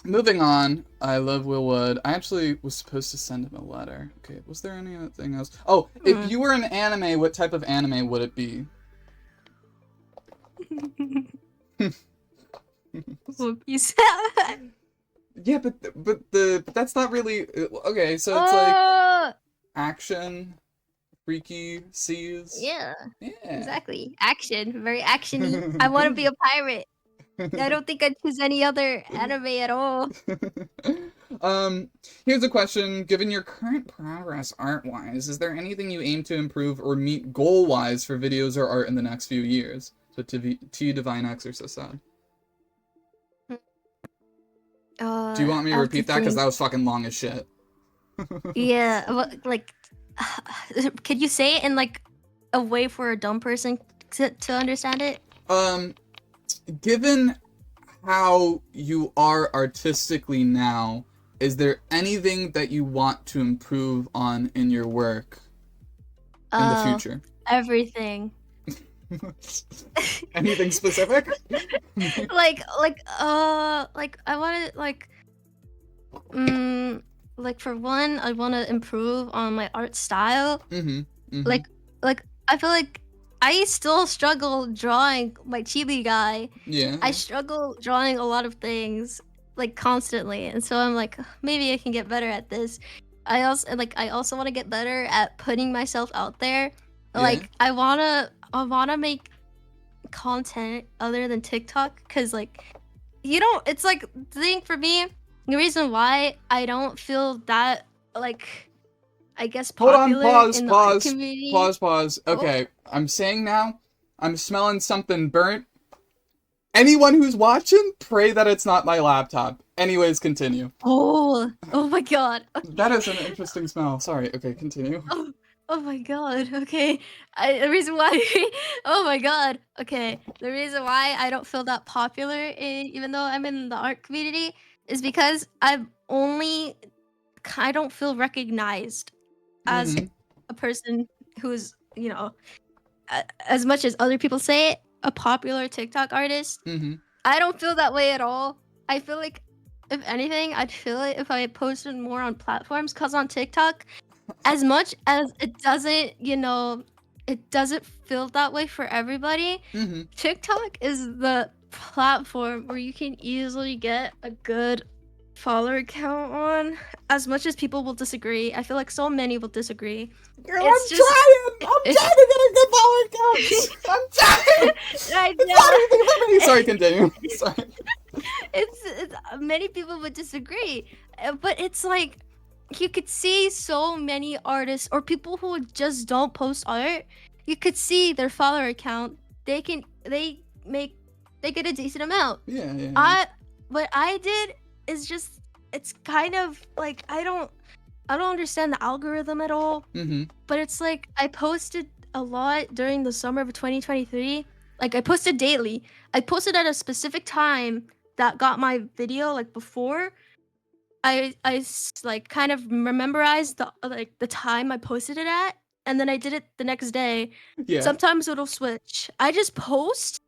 Moving on, I love Will Wood. I actually was supposed to send him a letter. Okay, was there anything else? Oh, if Mm. you were an anime, what type of anime would it be? What you said? Yeah, but that's not really okay. So it's like Oh, action, freaky seas. yeah, Yeah. exactly. Action, very actiony. I want to be a pirate. I don't think I'd choose any other anime at all. Here's a question. Given your current progress art-wise, is there anything you aim to improve or meet goal-wise for videos or art in the next few years? So T Divine Exorcist said. Do you want me I to have to repeat that? Because think. that was fucking long as shit. Yeah, like, could you say it in like a way for a dumb person to understand it? Um, Given how you are artistically now, is there anything that you want to improve on in your work in the Oh, future? everything. Anything specific? Like I want to mm, like for one, I want to improve on my art style. Mm-hmm. Mm-hmm. Like, like I feel like I still struggle drawing my chibi guy. Yeah. I struggle drawing a lot of things like constantly, and so I'm like, maybe I can get better at this. I also want to get better at putting myself out there. Yeah. Like I wanna make content other than TikTok, because like you don't. It's like the thing for me. The reason why I don't feel that like I guess Hold on. popular Pause. in the art Pause. community. Pause. Pause. Oh, Okay. I'm saying now. I'm smelling something burnt. Anyone who's watching, pray that it's not my laptop. Anyways, continue. oh my god. That is an interesting smell. Sorry. Okay, continue. Oh, oh my god. Okay. The reason why oh my god. Okay. The reason why I don't feel that popular even though I'm in the art community is because I don't feel recognized as Mm-hmm. a person who's, as much as other people say it, a popular TikTok artist. Mm-hmm. I don't feel that way at all. I feel like if anything, I'd feel it if I posted more on platforms, cuz on TikTok, as much as it doesn't feel that way for everybody. Mm-hmm. TikTok is the platform where you can easily get a good follower count on. As much as people will disagree, I feel like so many will disagree. Girl, It's I'm just trying. I'm it's trying to get a good follower count. I'm trying. I It's not know. anything for me. Sorry, continue. Sorry. It's many people would disagree, but it's like you could see so many artists or people who just don't post art. You could see their follower count. They make they get a decent amount. Yeah, yeah, yeah. I What I did is just it's kind of like I don't understand the algorithm at all. Mm-hmm. But it's like I posted a lot during the summer of 2023. Like I posted daily. I posted at a specific time that got my video like before. Like kind of memorized the time I posted it at, and then I did it the next day. Yeah. Sometimes it'll switch. I just post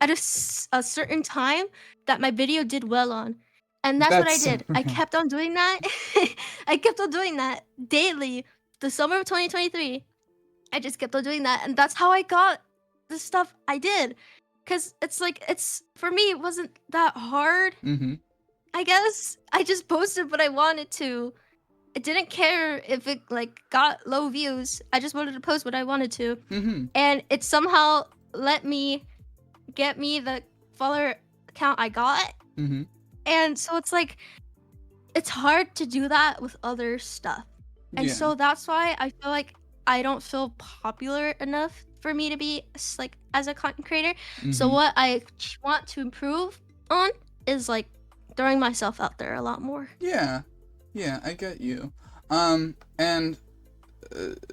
at a certain time that my video did well on. And that's what I That's so did. I rad. kept on doing that. I kept on doing that daily. The summer of 2023. I just kept on doing that, and that's how I got the stuff I did. Cause it's like it's for me it wasn't that hard. Mm-hmm. I guess I just posted what I wanted to. I didn't care if it like got low views. I just wanted to post what I wanted to, Mm-hmm. and it somehow let me get me the follower count I got. Mm-hmm. And so it's like it's hard to do that with other stuff. And Yeah. so that's why I feel like I don't feel popular enough for me to be like as a content creator. So Mm-hmm. what I want to improve on is like throwing myself out there a lot more. Yeah. Yeah, I get you. And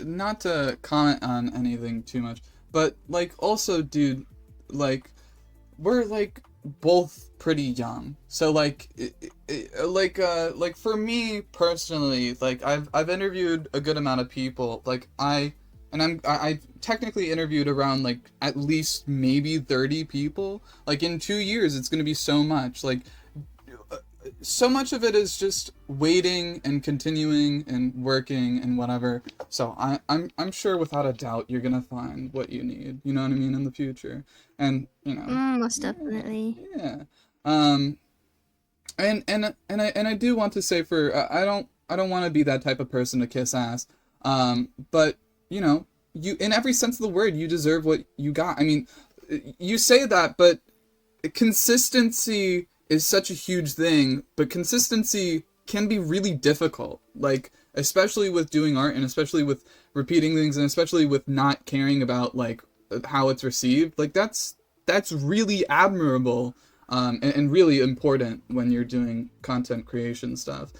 not to comment on anything too much, but like also, dude, like we're like both pretty young, so like like for me personally, like I've interviewed a good amount of people, like I've technically interviewed around like at least maybe 30 people. Like in 2 years it's gonna be so much, like so much of it is just waiting and continuing and working and whatever. So I'm sure without a doubt you're gonna find what you need. You know what I mean, in the future, and Most yeah, definitely. yeah. Um, and I do want to say for I don't want to be that type of person to kiss ass. But you in every sense of the word you deserve what you got. I mean, you say that, but consistency is such a huge thing, but consistency can be really difficult. Like, especially with doing art, and especially with repeating things, and especially with not caring about like how it's received. Like that's really admirable, and really important when you're doing content creation stuff.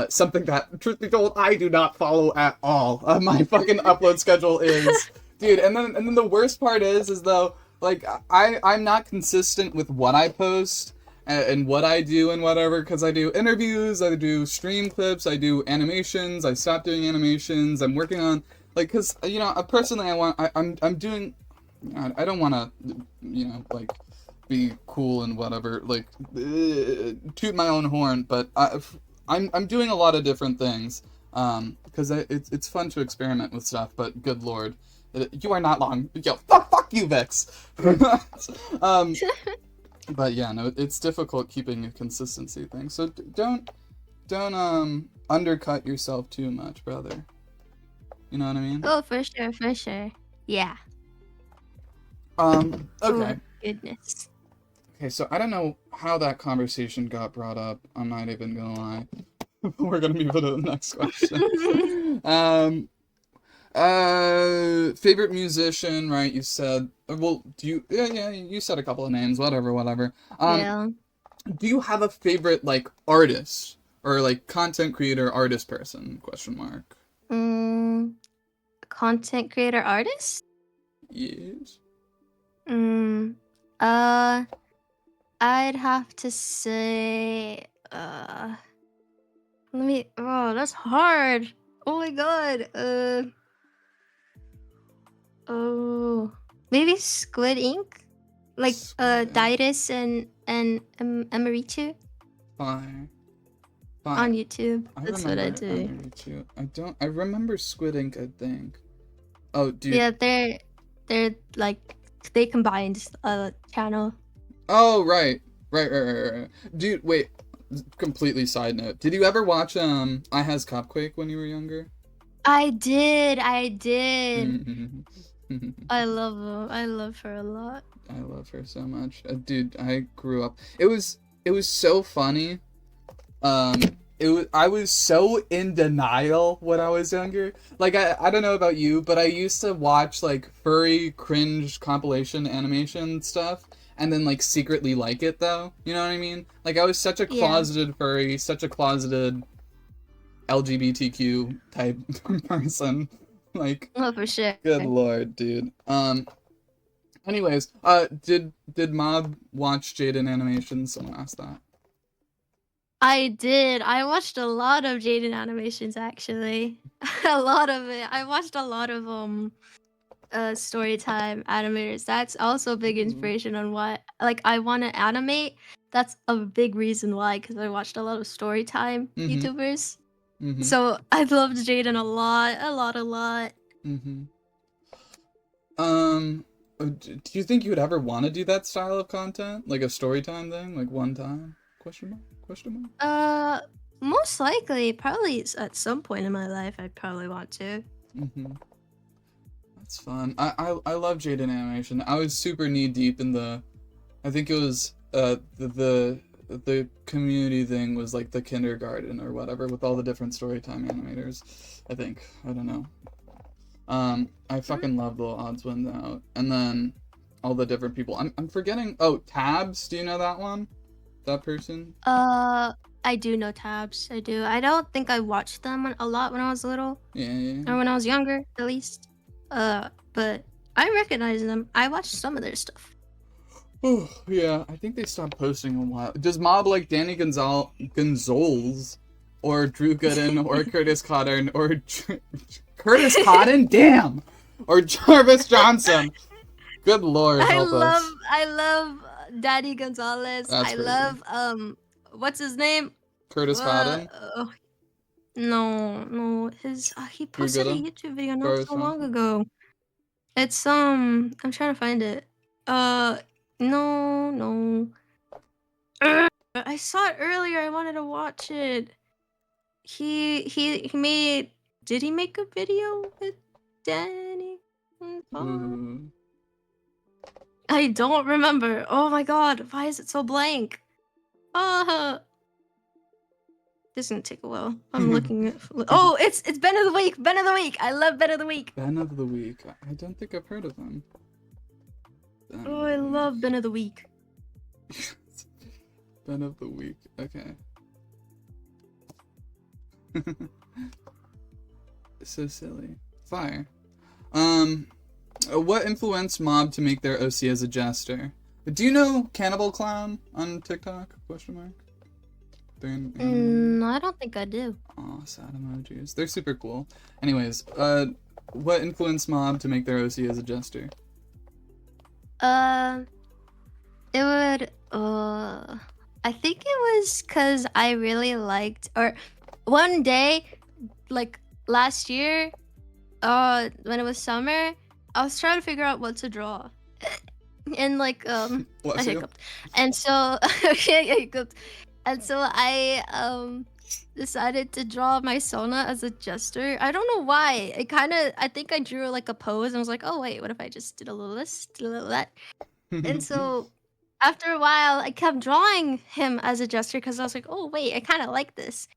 Something that, truth be told, I do not follow at all. My fucking upload schedule is, dude. And then the worst part is though, like I'm not consistent with what I post and what I do and whatever, because I do interviews, I do stream clips, I do animations. I stopped doing animations. I'm working on like, because personally I'm doing. I don't want to like be cool and whatever, like toot my own horn, but I'm doing a lot of different things, because it's fun to experiment with stuff. But good lord, you are not long. Yo, fuck you, Vex. um, but yeah, no, it's difficult keeping a consistency thing. So don't undercut yourself too much, brother. You know what I mean? Oh, for sure, for sure. Yeah. Okay. Oh, goodness. Okay, so I don't know how that conversation got brought up. I'm not even gonna lie. We're gonna move on to the next question. Favorite musician, right? You said, well, do you, yeah, you said a couple of names, whatever. Yeah. Do you have a favorite, like, artist? Or, like, content creator, artist person, question mark? Content creator artist? Yes. Mm, uh, I'd have to say, oh, that's hard. Oh my god. Oh, maybe Squid Ink? Like, Squid. Didus and Emeritu Fire. on Fire. YouTube. I That's what I remember do. Emily too. I remember Squid Ink, I think. Oh, dude. Yeah, they're like they combined a channel. Oh, right. Right. Dude, wait. Completely side note. Did you ever watch I Has Cupquake when you were younger? I did. I love her. I love her a lot. I love her so much. Dude, I grew up. It was so funny. I was so in denial when I was younger. Like I don't know about you, but I used to watch like furry cringe compilation animation stuff and then like secretly like it though. You know what I mean? Like I was such a Yeah. closeted furry, such a closeted LGBTQ type person. Like, Oh, for sure. good lord, dude. Anyways, did Mob watch Jaden animation? Someone asked that. I did. I watched a lot of Jaden animations actually. A lot of it. I watched a lot of storytime animators. That's also a big inspiration on why like I want to animate. That's a big reason why, because I watched a lot of storytime Mm-hmm. YouTubers. Mm-hmm. So I loved Jaden a lot. Mm-hmm. Do you think you would ever want to do that style of content, like a story time thing, like one time? Question mark? Question mark? Uh, Most likely, probably at some point in my life, I'd probably want to. Mm-hmm. That's fun. I love Jaden animation. I was super knee deep in the, I think it was the community thing was like the kindergarten or whatever with all the different storytime animators. I think, I don't know. I fucking love the odds wins out, and then all the different people. I'm forgetting. Oh, Tabs. Do you know that one? That person? I do know Tabs. I do. I don't think I watched them a lot when I was little, Yeah. or when I was younger, at least. But I recognize them. I watched some of their stuff. Oh yeah. I think they stopped posting a while. Does Mob like Danny Gonzalez, or Drew Gooden, or Curtis Cotton, or Curtis Cotton? Damn. Or Jarvis Johnson. Good lord, help us. I love Daddy Gonzalez. That's I crazy. love what's his name? Curtis Uh, Cotton, uh no, his he Drew posted a Gooden, YouTube video not Jarvis so long Johnson. ago. It's I'm trying to find it. Uh, no. I saw it earlier. I wanted to watch it. He made. Did he make a video with Danny? Ooh. I don't remember. Oh my god, why is it so blank? Uh, This is gonna take a while. I'm looking at. Oh, it's Ben of the Week. Ben of the Week. I love Ben of the Week. Ben of the Week. I don't think I've heard of them. Ben Oh, of I the Week. love Ben of the Week. Ben of the Week. Okay. So silly. Fire. What influenced Mob to make their OC as a jester? Do you know Cannibal Clown on TikTok? Question mark. I don't think I do. Aw, sad emojis. They're super cool. Anyways, what influenced Mob to make their OC as a jester? It would. I think it was because I really liked, or one day, like last year, when it was summer, I was trying to figure out what to draw, and like I Bless you. hiccuped, and so okay, I hiccuped, and so I decided to draw my Sona as a jester. I don't know why. I think I drew like a pose and was like, oh wait, what if I just did a little this, did a little that, and so after a while, I kept drawing him as a jester because I was like, oh wait, I kind of like this,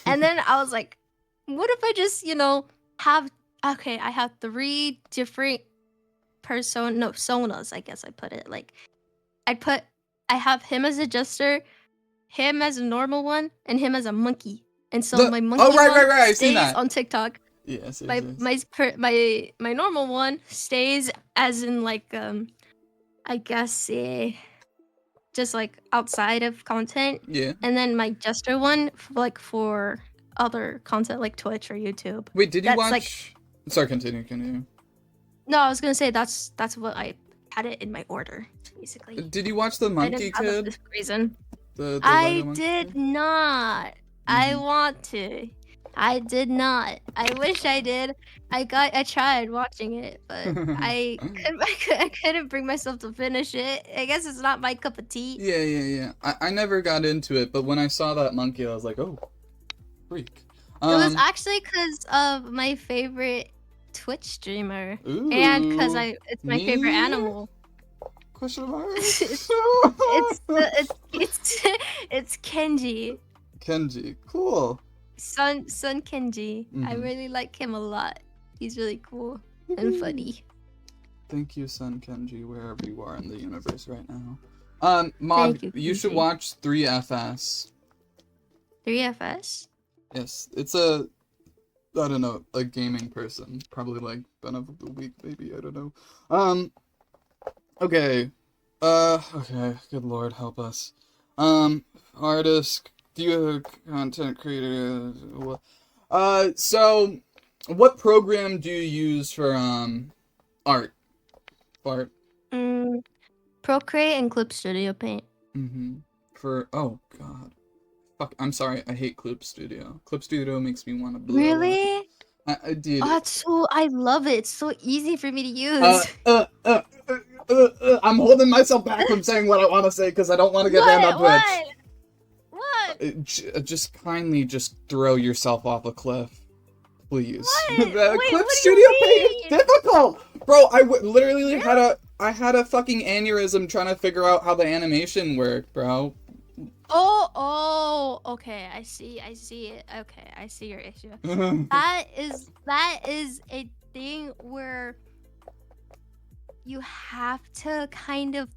and then I was like, what if I just have okay, I have 3 different sonas, I guess I put it. Like I have him as a jester, him as a normal one, and him as a monkey. And so my monkey Oh, right, one I've seen stays that. on TikTok. Yes, My yes. my normal one stays as in like I guess just like outside of content. Yeah. And then my jester one like for other content like Twitch or YouTube. Wait, did you That's watch? like Sorry, continue. no, I was gonna say that's what I had it in my order, basically. Did you watch the I didn't Monkey have a Kid? specific reason. The I Lego Monkey did Kid? not. I want to. I did not. I wish I did. I tried watching it, but I couldn't bring myself to finish it. I guess it's not my cup of tea. Yeah. I never got into it, but when I saw that monkey, I was like, oh, freak. It was actually because of my favorite Twitch streamer, and because it's my favorite animal. Question mark? It's Kenji. Kenji, cool. Son Kenji. I Mhm. really like him a lot. He's really cool and funny. Thank you, Son Kenji, wherever you are in the universe right now. Mob, you should watch 3FS. 3FS? Yes, it's I don't know, a gaming person. Probably like Ben of the Week, maybe, I don't know. Okay. Okay, good lord, help us. Artist, do you have content creator? So, what program do you use for, art? Art? Procreate and Clip Studio Paint. Oh god. Fuck, I'm sorry, I hate Clip Studio. Clip Studio makes me want to blow Really? up. I did. Oh, I love it. It's so easy for me to use. I'm holding myself back from saying what I want to say because I don't want to get banned on Twitch. What? Just kindly just throw yourself off a cliff, please. What? Wait, Clip what Studio do you Paint is difficult, bro. Literally I had a fucking aneurysm trying to figure out how the animation worked, bro. Oh, okay. I see it. Okay, I see your issue. that is a thing where you have to kind of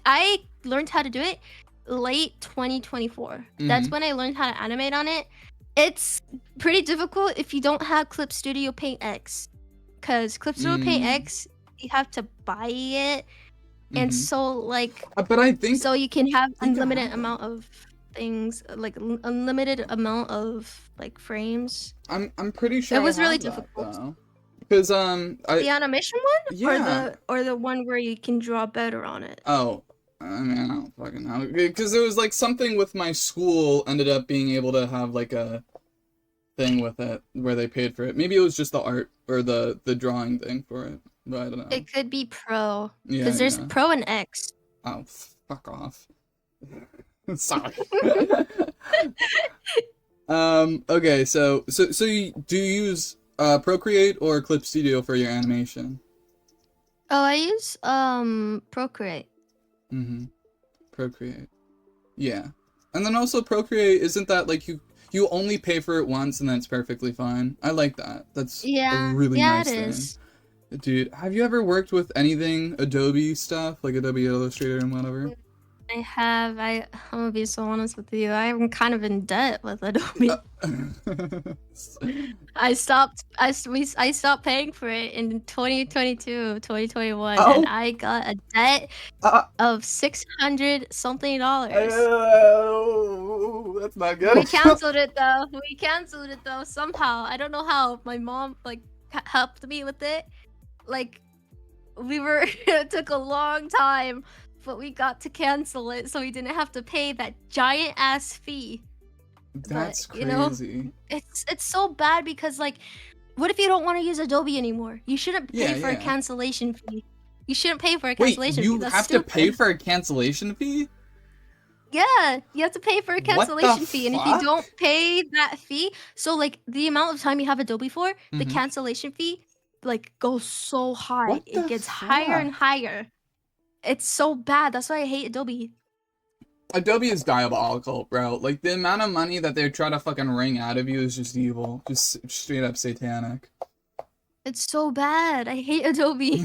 I learned how to do it late 2024. That's when I learned how to animate on it. It's pretty difficult if you don't have Clip Studio Paint X, because Clip Studio Paint X, you have to buy it. And so like but I think so you can have unlimited amount of things, like unlimited amount of like frames. I'm pretty sure it was I really have difficult that, though. Because the animation one, yeah, or the one where you can draw better on it. Oh, I mean, I don't fucking know. Because there was like something with my school ended up being able to have like a thing with it where they paid for it. Maybe it was just the art or the drawing thing for it. But I don't know. It could be Pro. Yeah, because there's Pro and X. Oh, fuck off. Sorry. Okay, so do you use Procreate or Clip Studio for your animation? Oh, I use Procreate. Procreate. Yeah. And then also Procreate, isn't that like you you only pay for it once and that's perfectly fine. I like that. That's a Yeah, really yeah, it nice thing. is. Dude, have you ever worked with anything Adobe stuff, like Adobe Illustrator and whatever? Mm, I have. I'm gonna be so honest with you. I'm kind of in debt with Uh, Adobe. I stopped paying for it in 2022, 2021, and oh, I got a debt uh, of 600 something dollars. that's not good. We canceled it though. We canceled it though somehow. I don't know how. My mom like helped me with it. Like we were it took a long time, but we got to cancel it so we didn't have to pay that giant ass fee. But, That's you know, crazy. it's so bad because like what if you don't want to use Adobe anymore? You shouldn't Yeah, pay for a yeah. cancellation fee. You shouldn't pay for a Wait, cancellation fee. you That's have to pay stupid. for a cancellation fee? Yeah, you have to pay for a What the cancellation fee, and if you fuck? don't pay that fee, so like the amount of time you have Adobe for, the Mm-hmm. cancellation fee like goes so high. What It the gets higher and fuck? higher. It's so bad. That's why I hate Adobe. Adobe is diabolical, bro. Like, the amount of money that they try to fucking wring out of you is just evil. Just straight up satanic. It's so bad. I hate Adobe.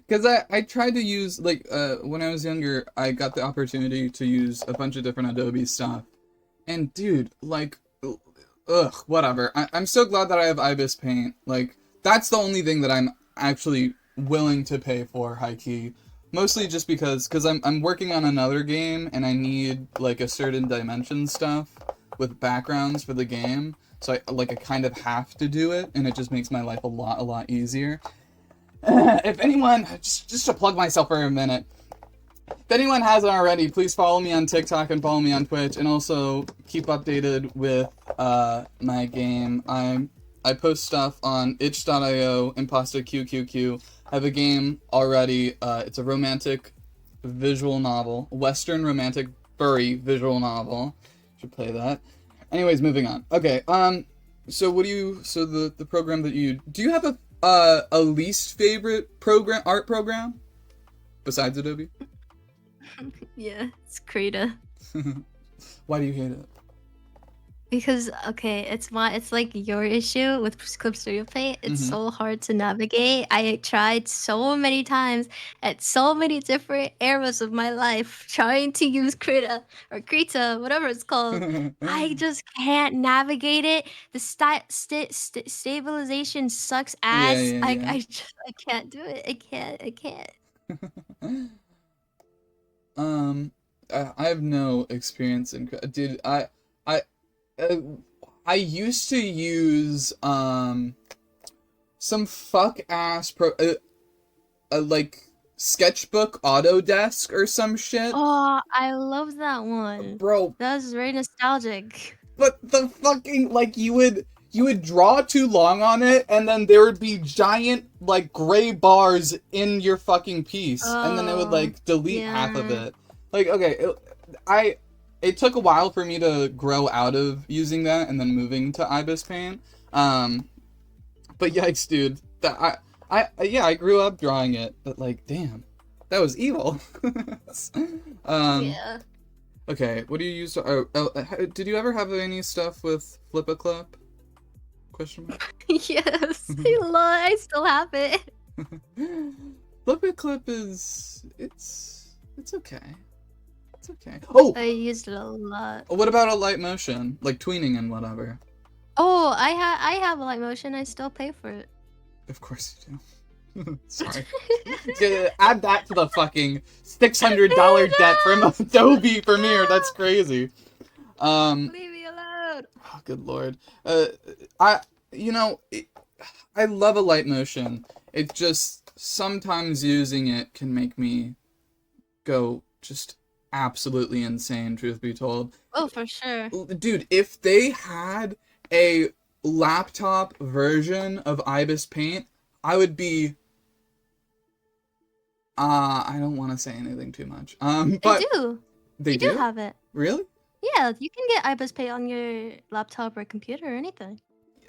Because I tried to use, like, when I was younger, I got the opportunity to use a bunch of different Adobe stuff. And, dude, like, ugh, whatever. I'm so glad that I have IBIS Paint. Like, that's the only thing that I'm actually willing to pay for, high key. Mostly just because I'm working on another game and I need like a certain dimension stuff with backgrounds for the game. So I kind of have to do it, and it just makes my life a lot easier. If anyone, just to plug myself for a minute, if anyone hasn't already, please follow me on TikTok and follow me on Twitch, and also keep updated with my game. I post stuff on itch.io, Imposter QQQ. I have a game already. It's a romantic visual novel, Western romantic furry visual novel. Should play that. Anyways, moving on. Okay. So what do you? So the program that you do you have a least favorite art program besides Adobe? Yeah, it's Krita. Why do you hate it? Because okay, it's like your issue with Clip Studio Paint. It's Mm-hmm. so hard to navigate. I tried so many times at so many different eras of my life trying to use Krita or Krita, whatever it's called. I just can't navigate it. The stabilization sucks Yeah, ass. yeah, I yeah. I can't do it. I can't. um, I have no experience in. Dude, I, uh, I used to use some fuck ass like sketchbook Autodesk or some shit, Oh, I love that one. bro. That's very nostalgic. But the fucking like you would draw too long on it, and then there would be giant like gray bars in your fucking piece, and then it would Oh, like delete half of yeah. it. Like, okay, I it took a while for me to grow out of using that and then moving to IBIS Paint. But yikes, dude, that yeah, I grew up drawing it, but like, damn, that was evil. um, Yeah. okay, what do you use? Did you ever have any stuff with Flip a Clip? Question mark. Yes. I still have it. Flip a Clip is it's okay. It's okay. Oh, I used it a lot. what about a light motion, like tweening and whatever? Oh, I have a light motion. I still pay for it. Of course you do. Sorry. Add that to the fucking $600 debt from Adobe Premiere. That's crazy. Leave me alone. Oh, good lord. I you know it, I love a light motion. It just sometimes using it can make me go just absolutely insane. Truth be told, Oh, for sure. dude, if they had a laptop version of IBIS Paint, I would be. I don't want to say anything too much. They But do. they They do do? have it. Really? Yeah, you can get IBIS Pay on your laptop or computer or anything.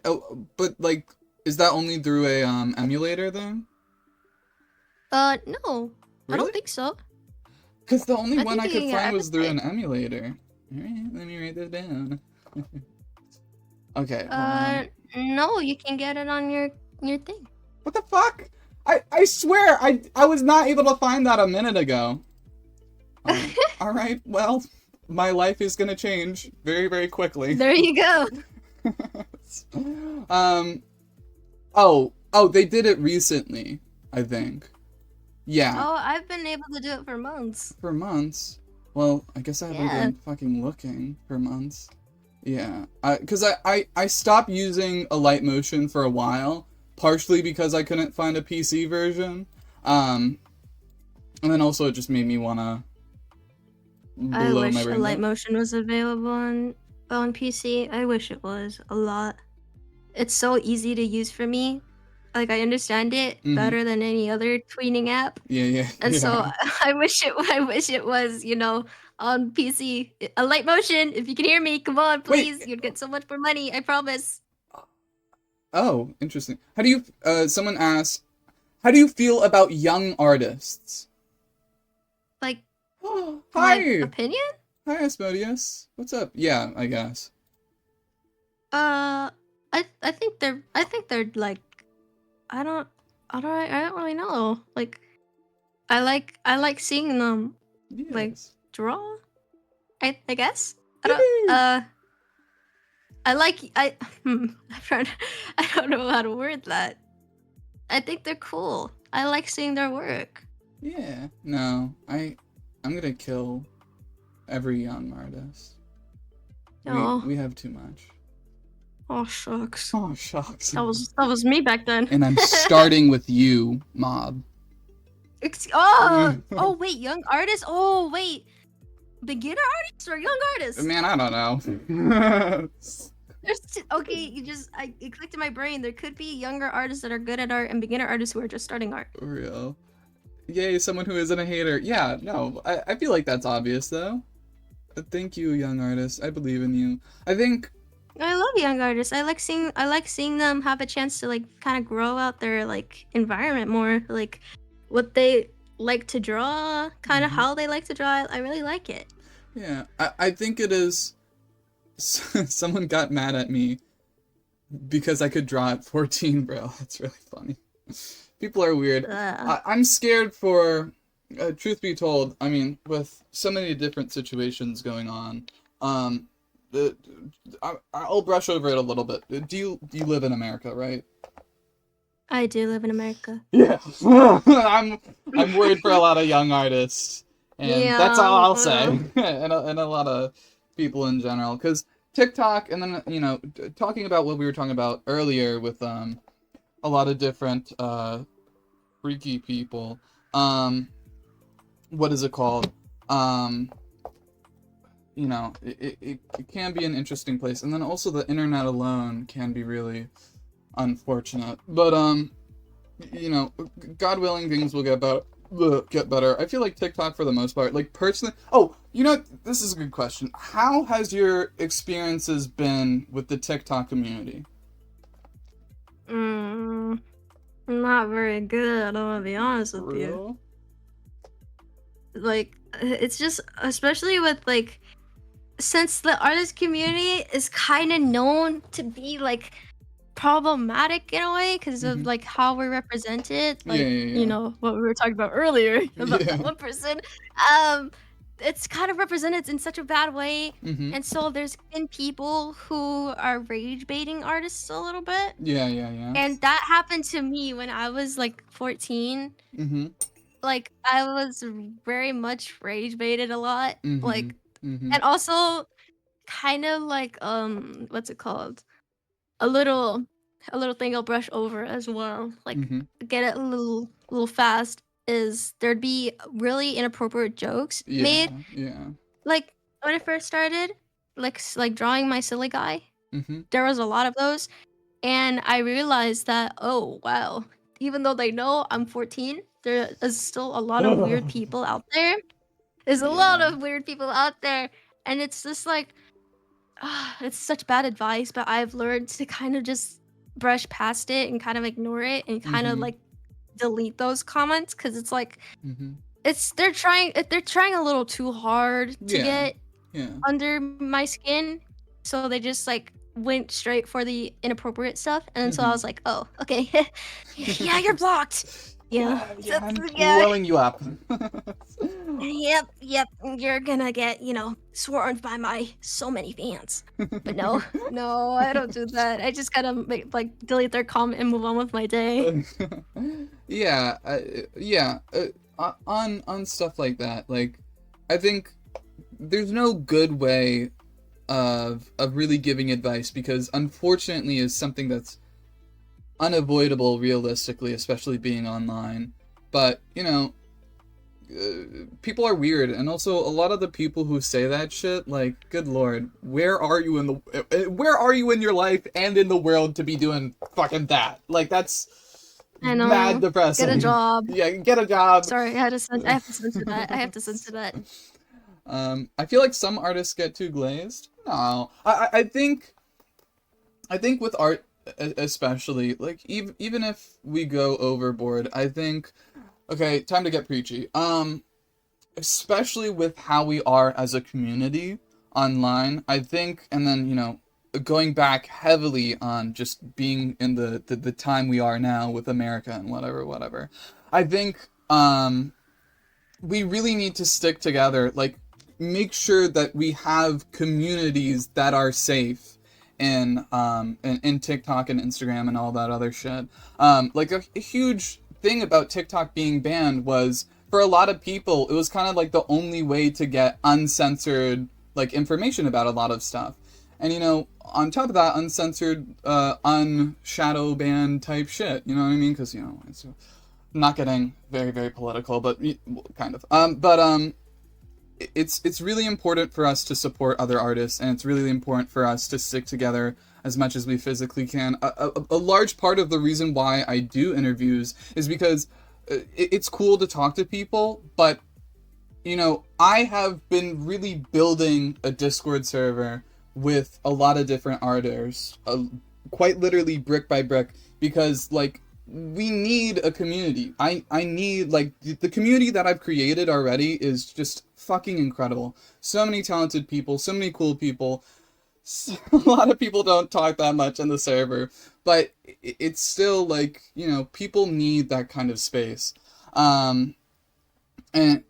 Oh, but like, is that only through a emulator then? No. I Really? don't think so. Because the only I one think I you could can get find IBIS was through Pay. an emulator. Alright, let me write this down. Okay. No, you can get it on your thing. What the fuck? I swear I was not able to find that a minute ago. All right. Well, my life is gonna change very, very quickly. There you go. Oh, they did it recently, I think. Yeah. Oh, I've been able to do it for months. For months? Well, I guess I haven't Yeah. been fucking looking for months. Yeah. Cause I stopped using a light motion for a while, partially because I couldn't find a PC version. And then also it just made me wanna I blow my wish a brains light out. motion was available on PC. I wish it was a lot. It's so easy to use for me. Like I understand it Mm-hmm. better than any other tweeting app. Yeah, And so yeah. I wish it was, on PC. A light motion, if you can hear me, come on, Wait. please. You'd get so much more money, I promise. Oh, interesting. How do you? Someone asked, how do you feel about young artists? Like my Hi. opinion? Hi, Asmodeus. What's up? Yeah, I guess. Uh I think they're like I don't really know. Like I like seeing them like Yes. draw. I guess. I don't Yippee! I like I'm trying to, I don't know how to word that. I think they're cool. I like seeing their work. Yeah. No, I'm gonna kill every young artist. Oh, We have too much. oh shucks. Oh, shucks. That was me back then. And I'm starting with you, Mob. Oh wait, young artists. Oh wait, beginner artists or young artists? Man, I don't know. Okay, it clicked in my brain. There could be younger artists that are good at art and beginner artists who are just starting art. For real. Yay, someone who isn't a hater. Yeah, no, I feel like that's obvious though. Thank you, young artist. I believe in you. I think. I love young artists. I like seeing them have a chance to like kind of grow out their like environment more, like what they like to draw, kind of how they like to draw. I really like it. Yeah, I think it is. Someone got mad at me because I could draw at 14, bro. That's really funny. People are weird. I'm scared for, truth be told, I mean, with so many different situations going on, I'll brush over it a little bit. Do you live in America, right? I do live in America. Yeah. I'm worried for a lot of young artists, and that's all Yeah. I'll say, and a lot of people in general, because TikTok, and then talking about what we were talking about earlier with a lot of different freaky people. What is it called? It can be an interesting place, and then also the internet alone can be really unfortunate. But God willing, things will get better. I feel like TikTok for the most part, like personally. Oh, this is a good question. How has your experiences been with the TikTok community? Not very good. I'm gonna be honest with you. Like, it's just, especially with like, since the artist community is kind of known to be like problematic in a way because of like how we're represented, like what we were talking about earlier about that one person. It's kind of represented in such a bad way, and so there's been people who are rage baiting artists a little bit. Yeah. And that happened to me when I was like 14. Like I was very much rage baited a lot, like, and also kind of like what's it called? A little thing I'll brush over as well. Like get it a little fast is there'd be really inappropriate jokes made. Yeah. Like when I first started, like drawing my silly guy, there was a lot of those, and I realized that, oh wow, even though they know I'm 14, there is still a lot of weird people out there. There's a lot of weird people out there, and it's just like, it's such bad advice, but I've learned to kind of just brush past it and kind of ignore it and kind of like delete those comments because it's like they're trying a little too hard to get under my skin, so they just like went straight for the inappropriate stuff, and so I Mm-hmm. was like, oh, okay, yeah, you're blocked. Yeah, Yeah, yeah, that's, I'm yeah. blowing you up. Yep, yep. You're gonna get, swarmed by my so many fans. But no, no, I don't do that. I just gotta like delete their comment and move on with my day. Yeah, yeah. On stuff like that, like, I think there's no good way of really giving advice because unfortunately is something that's unavoidable realistically, especially being online. But people are weird, and also a lot of the people who say that shit, like, good lord, where are you in your life and in the world to be doing fucking that? Like, that's I mad know. Get a depressing. job. Yeah, get a job. Sorry, I have to censor that. I have to censor that. I feel like some artists get too glazed. No, I think with art especially, like, even if we go overboard, I think, okay, time to get preachy. Especially with how we are as a community online, I think, and then, going back heavily on just being in the time we are now with America and whatever. I think we really need to stick together, like, make sure that we have communities that are safe in TikTok and Instagram and all that other shit. Like a huge thing about TikTok being banned was for a lot of people, it was kind of like the only way to get uncensored like information about a lot of stuff. And on top of that, uncensored, unshadow ban type shit. You know what I mean? Because it's not getting very very political, but kind of. It's really important for us to support other artists, and it's really important for us to stick together as much as we physically can. A large part of the reason why I do interviews is because it's cool to talk to people, but I have been really building a Discord server with a lot of different artists, quite literally brick by brick, because like we need a community. I need, like, the community that I've created already is just fucking incredible. So many talented people, so many cool people. A lot of people don't talk that much in the server, but it's still like, people need that kind of space. Um, and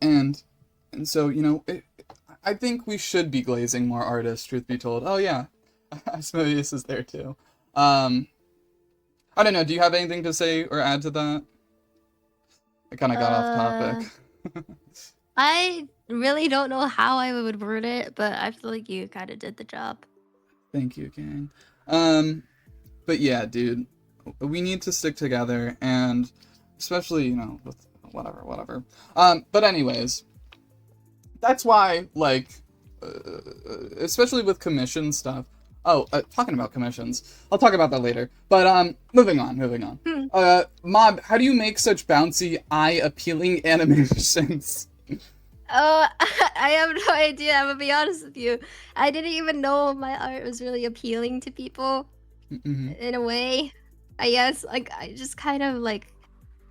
so, I think we should be glazing more artists, truth be told. Oh yeah, Asmodeus is there too. Um, I don't know. Do you have anything to say or add to that? I kind of got off topic. Uh, I really don't know how I would word it, but I feel like you kind of did the job. Thank you, gang. Um, but yeah, dude, we need to stick together, and especially, with whatever. But anyways, that's why, like, especially with commission stuff. Oh, talking about commissions, I'll talk about that later. But moving on. Hmm. Mob, how do you make such bouncy, eye-appealing animations? Oh, I have no idea. I'm gonna be honest with you. I didn't even know my art was really appealing to people Mm-hmm. in a way. I guess like I just kind of like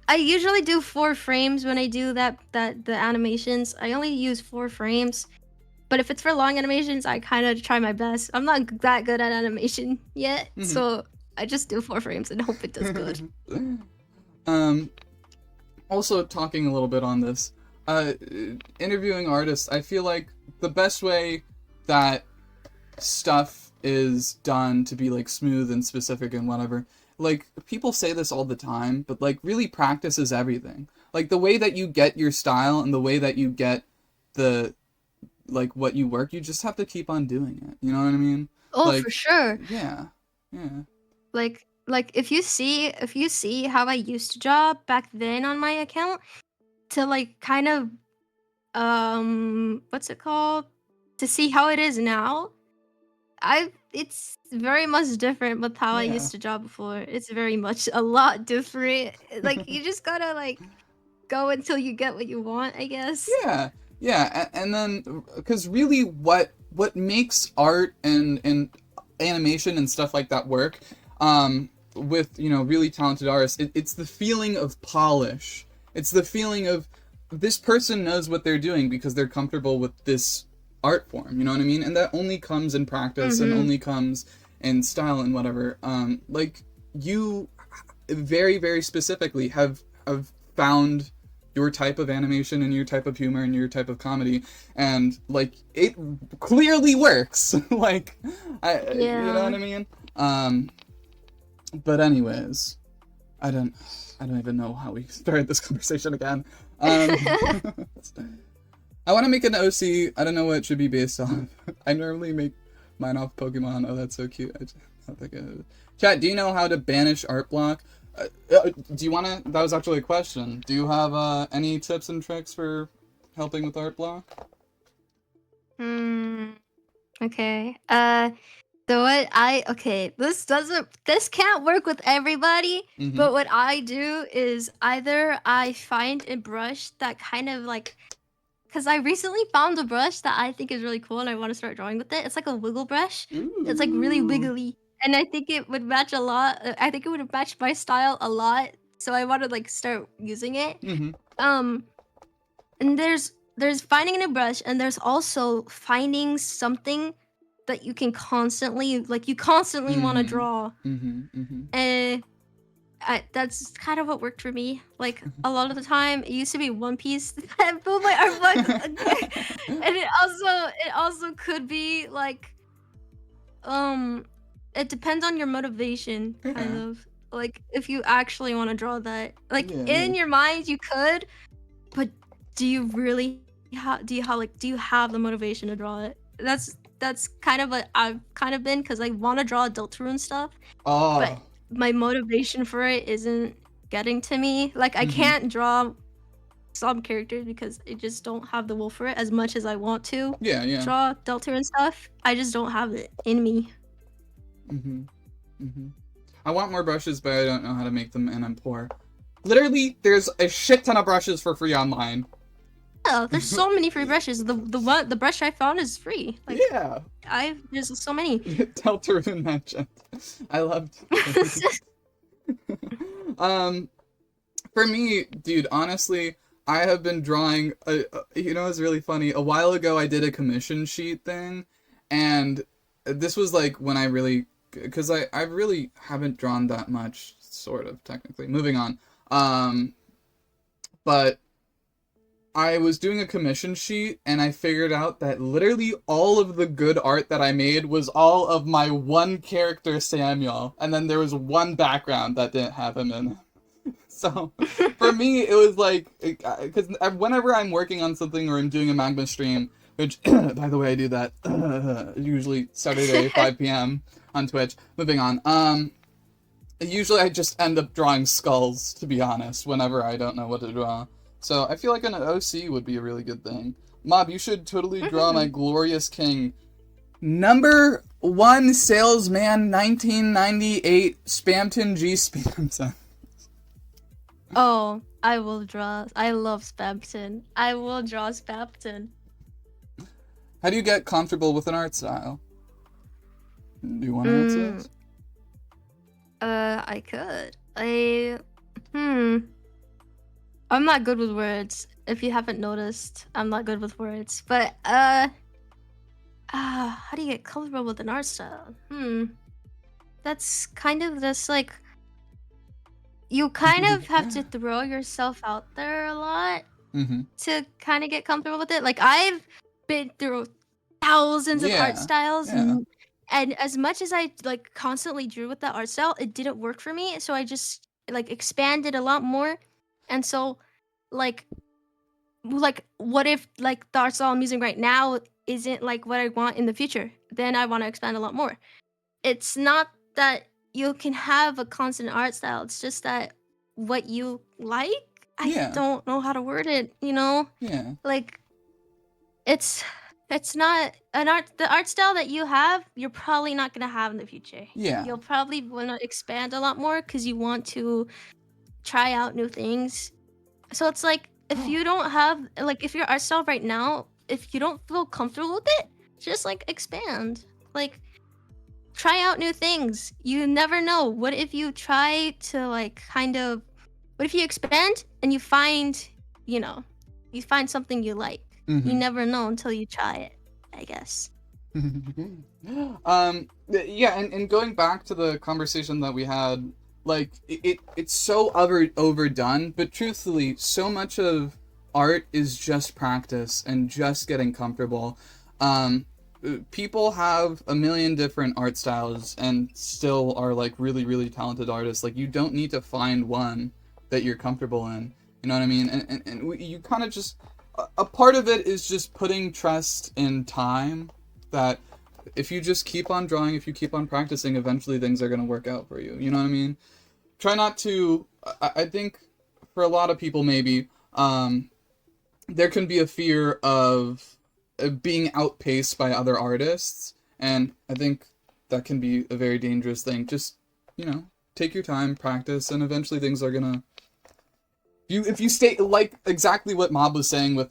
I usually do 4 frames when I do the animations. I only use 4 frames. But if it's for long animations, I kind of try my best. I'm not that good at animation yet, so I just do 4 frames and hope it does good. Mm-hmm. um, Also talking a little bit on this, interviewing artists, I feel like the best way that stuff is done to be like smooth and specific and whatever, like, people say this all the time, but like, really, practice is everything. Like, the way that you get your style and the way that you get the like what you work, you just have to keep on doing it, you know what I mean? Oh, for Like, sure. yeah. Like if you see how I used to draw back then on my account to like kind of what's it called? To see how it is now, it's very much different with how I Yeah. used to draw before. It's very much a lot different. Like you just gotta like go until you get what you want, I guess. Yeah, and then, because really, what makes art and animation and stuff like that work, with really talented artists, it's the feeling of polish. It's the feeling of this person knows what they're doing because they're comfortable with this art form, you know what I mean? And that only comes in practice and Mhm. only comes in style and whatever. Like you very, very specifically have found your type of animation and your type of humor and your type of comedy, and like it clearly works. Like you know what Yeah. I mean? Um, but anyways, I don't I don't even know how we started this conversation again. Um, I want to make an OC. I don't know what it should be based on. I normally make mine off Pokemon. Oh, that's so cute. I don't think it... Chat, do you know how to banish art block? Do you want to? That was actually a question. Do you have any tips and tricks for helping with art block? Hmm. Okay. So what this can't work with everybody, Mm-hmm. but what I do is either I find a brush that kind of like, because I recently found a brush that I think is really cool and I want to start drawing with it. It's like a wiggle brush. It's like really Ooh. wiggly. And I think it would match a lot. I think it would match my style a lot. So I want to like start using it. Mm-hmm. Um and there's finding a new brush, and there's also finding something that you can constantly like you constantly want to Mm-hmm. draw. Mm-hmm. Mm-hmm. And that's kind of what worked for me. Like a lot of the time, it used to be One Piece that built my artbook, and it also could be like um, it depends on your motivation, kind Yeah. of. Like if you actually want to draw that, like Yeah. Yeah. in your mind, you could, but do you really do you have the motivation to draw it? That's kind of what I've kind of been, because I want to draw Deltarune stuff, but Oh. my motivation for it isn't getting to me. Like I Mm-hmm. can't draw some characters because I just don't have the will for it as much as I want to Yeah. Yeah. draw Deltarune stuff. I just don't have it in me. Mm-hmm. Mm-hmm. I want more brushes, but I don't know how to make them, and I'm poor. Literally, there's a shit ton of brushes for free online. Oh, there's so many free brushes. The brush I found is free. Like Yeah. there's so many. Deltarune mentioned. I loved. um, for me, dude, honestly, I have been drawing. You know, it's really funny. A while ago, I did a commission sheet thing, and this was like when I really, because I really haven't drawn that much, sort of technically. Moving on. But I was doing a commission sheet and I figured out that literally all of the good art that I made was all of my one character Samuel, and then there was one background that didn't have him in. So for me, it was like, because whenever I'm working on something or I'm doing a Magma stream, which by the way I do that usually Saturday 5 p.m. on Twitch. Moving on. Usually I just end up drawing skulls, to be honest, whenever I don't know what to draw. So I feel like an OC would be a really good thing. Mob, you should totally draw my glorious king. Number one salesman 1998 Spamton G Spamton. Oh, I will draw. I love Spamton. I will draw Spamton. How do you get comfortable with an art style? Do you want to answer Mm, this? I could. Hmm. I'm not good with words. If you haven't noticed, I'm not good with words. But how do you get comfortable with an art style? That's kind of just like you kind of have to throw yourself out there a lot Mm-hmm. to kind of get comfortable with it. Like I've been through thousands of art Yeah. styles, Yeah. and as much as I like constantly drew with that art style, it didn't work for me. So I just like expanded a lot more. And so like what if like the art style I'm using right now isn't like what I want in the future? Then I want to expand a lot more. It's not that you can have a constant art style. It's just that what you like, I Yeah. don't know how to word it, you know? Yeah. Like it's it's not an art the art style that you have, you're probably not going to have in the future. Yeah. You'll probably want to expand a lot more cuz you want to try out new things. So it's like if you don't have like if your art style right now, if you don't feel comfortable with it, just like expand. Like try out new things. You never know. What if you try to like kind of what if you expand and you find, you know, you find something you like. You Mm-hmm. never know until you try it. I guess. Yeah, and going back to the conversation that we had, like it's so overdone, but truthfully, so much of art is just practice and just getting comfortable. Um, People have a million different art styles and still are like really, really talented artists. Like you don't need to find one that you're comfortable in. You know what I mean? And you kind of just a part of it is just putting trust in time that if you just keep on drawing, if you keep on practicing, eventually things are going to work out for you. You know what I mean? Try not to. I think for a lot of people, maybe there can be a fear of being outpaced by other artists, and I think that can be a very dangerous thing. Just take your time, practice, and eventually things are gonna. If you stay like exactly what Mob was saying with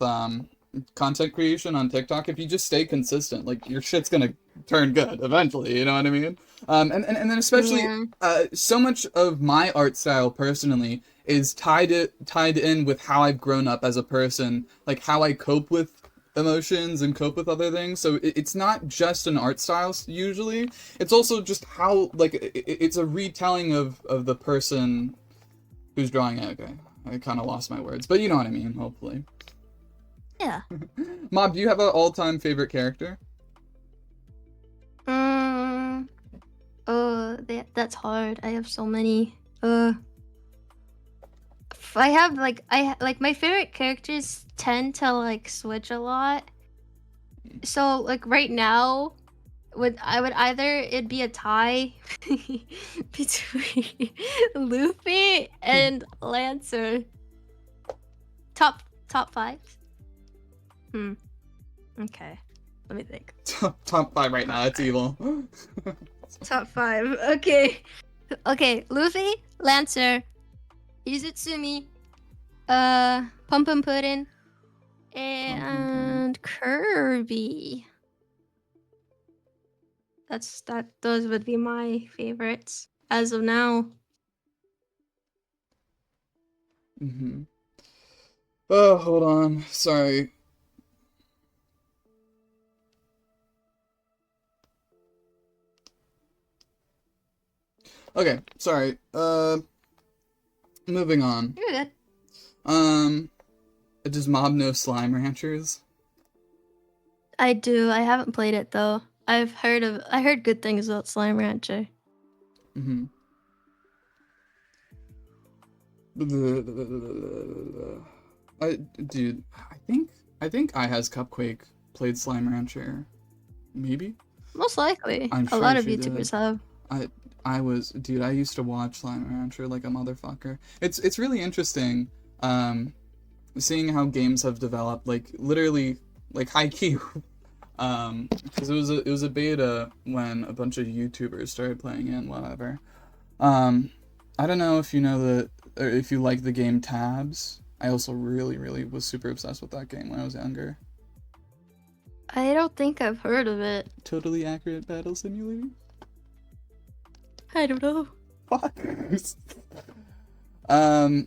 content creation on TikTok, if you just stay consistent, like your shit's gonna turn good eventually. You know what I mean? And then especially Yeah. so much of my art style personally is tied in with how I've grown up as a person, like how I cope with emotions and cope with other things. So it's not just an art style usually. It's also just how like it's a retelling of the person who's drawing it. Okay, I kind of lost my words, but you know what I mean. Hopefully. Yeah. Mob, do you have an all-time favorite character? Um. That's hard. I have so many. I have like my favorite characters tend to like switch a lot. So like right now, would either it'd be a tie between Luffy and Lancer. Top five. Hmm. Okay. Let me think. Top five right now. That's evil. Top five. Okay. Okay. Luffy, Lancer, Izutsumi, Pum Pum Puddin, and Kirby. That. Those would be my favorites as of now. Mm-hmm. Oh, hold on. Sorry. Okay, sorry. Moving on. You're good. Um, does Mob know Slime Ranchers? I do. I haven't played it though. I heard good things about Slime Rancher. Mm-hmm. Dude, I think I has Cupquake played Slime Rancher. Maybe? Most likely. I'm A sure lot of she did. YouTubers have. I dude, I used to watch Slime Rancher like a motherfucker. It's really interesting, seeing how games have developed, like literally, like high key, because it was a beta when a bunch of YouTubers started playing it and whatever. Um, I don't know if you know or if you like the game Tabs. I also really, really was super obsessed with that game when I was younger. I don't think I've heard of it. Totally accurate battle simulator. I don't know. Fuck. um.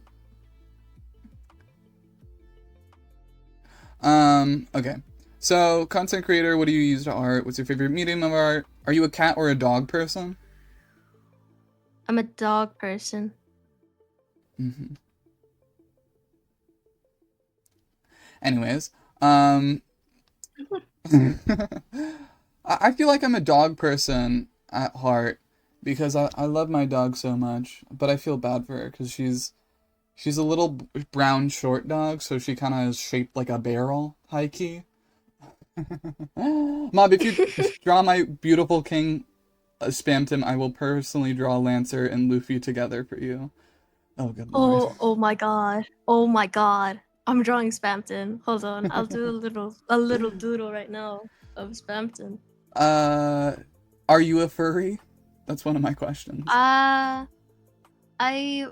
Okay. So, content creator, what do you use to art? What's your favorite medium of art? Are you a cat or a dog person? I'm a dog person. Mm-hmm. Anyways, um, I feel like I'm a dog person at heart because I love my dog so much, but I feel bad for her because she's a little brown short dog, so she kind of is shaped like a barrel, high key. Mob, if you draw my beautiful king, spammed him, I will personally draw Lancer and Luffy together for you. Oh, good lord. Oh my god. Oh my god. I'm drawing Spamton. Hold on. I'll do a little doodle right now of Spamton. Uh, are you a furry? That's one of my questions. I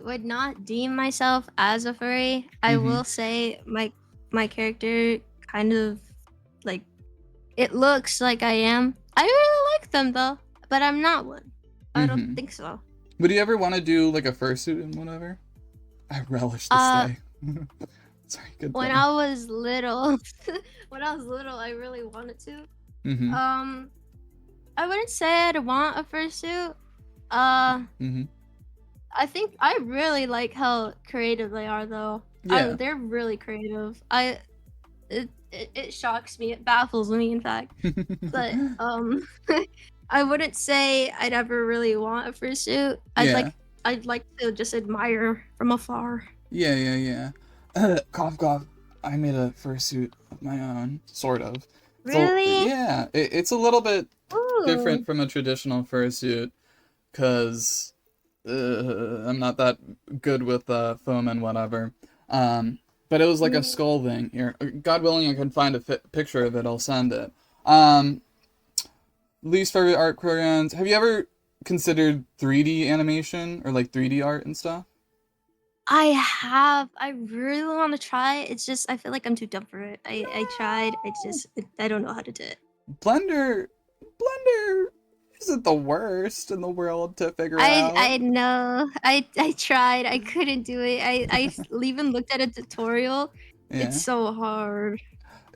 would not deem myself as a furry. I Mm-hmm. will say my character kind of like it looks like I am. I really like them though, but I'm not one. I don't Mm-hmm. think so. Would you ever want to do like a fursuit and whatever? I relish the Uh, stay. Sorry, good when thing. I was little, when I was little, I really wanted to. Mm-hmm. I wouldn't say I'd want a fursuit. Uh, Mm-hmm. I think I really like how creative they are, though. Yeah. They're really creative. It shocks me. It baffles me, in fact. But I wouldn't say I'd ever really want a fursuit. Yeah. I'd like to just admire from afar. Yeah, yeah, yeah. Cough, cough. I made a fursuit of my own, sort of. So Really? yeah, it's a little bit different Ooh. from a traditional fursuit, cause I'm not that good with foam and whatever. But it was like a Mm. skull thing. Here, God willing, I can find a picture of it. I'll send it. Um, Least favorite art programs. Have you ever considered 3D animation or like 3D art and stuff? I have. I really want to try. It's just I feel like I'm too dumb for it. I tried. I don't know how to do it. Blender isn't the worst in the world to figure I out. know. I tried. I couldn't do it. Even looked at a tutorial. It's Yeah. so hard.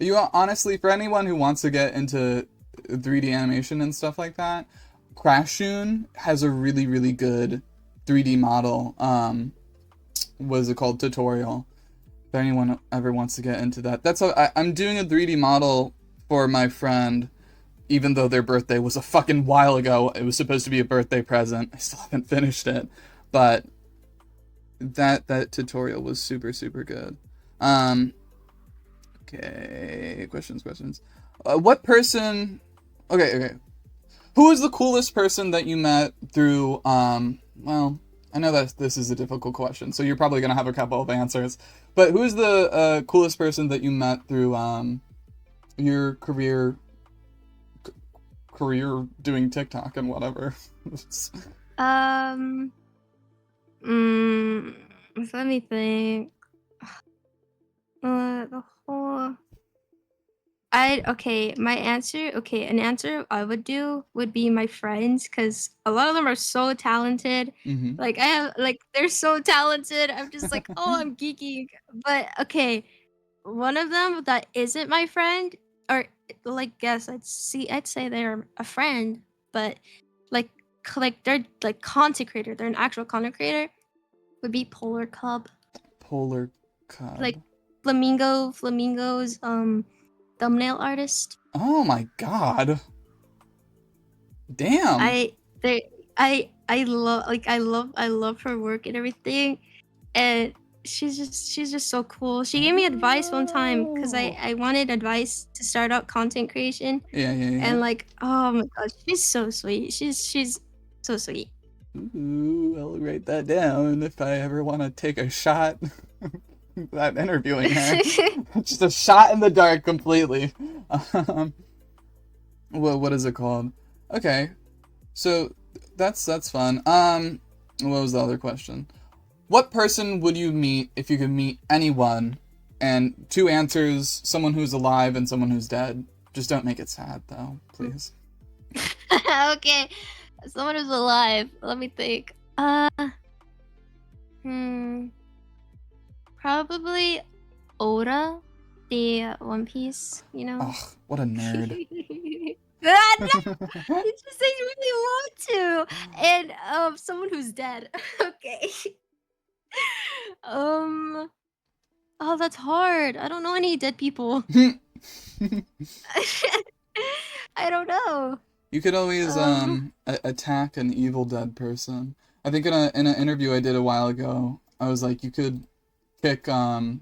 You honestly, for anyone who wants to get into 3D animation and stuff like that, Crashun has a really really good 3D model. What is it called? Tutorial. If anyone ever wants to get into that, I'm doing a 3D model for my friend. Even though their birthday was a fucking while ago, it was supposed to be a birthday present. I still haven't finished it, but that tutorial was super super good. Um, okay, questions. What person? Okay. Who is the coolest person that you met through? Well, I know that this is a difficult question, so you're probably gonna have a couple of answers. But who is the coolest person that you met through your career doing TikTok and whatever? Um. Mm, Let me think. The whole. My answer. Okay, an answer I would do would be my friends, because a lot of them are so talented. Mm-hmm. Like they're so talented. I'm just like, oh, I'm geeky. But okay, one of them that isn't my friend, or like, guess I'd say they're a friend, but like they're like content creator. They're an actual content creator. Would be Polar Cub, Polar like Cub. Flamingo's thumbnail artist. Oh my god. Damn. I they I love I love her work and everything, and she's just so cool. She gave me advice one time because Oh. I wanted advice to start out content creation, Yeah, yeah, yeah. and like, oh my gosh, she's so sweet. She's so sweet. Ooh, I'll write that down if I ever want to take a shot at interviewing her. Just a shot in the dark completely. Um, what is it called? Okay, so that's fun. What was the other question? What person would you meet if you could meet anyone? And two answers: someone who's alive and someone who's dead. Just don't make it sad, though, please. Okay, someone who's alive. Let me think. Hmm, Probably Oda, the One Piece. You know. Ugh, what a nerd. No, it's just I really want to. And someone who's dead. Okay. Um oh, that's hard. I don't know any dead people. I don't know. You could always Um attack an evil dead person. I think in an interview I did a while ago, I was like, you could kick the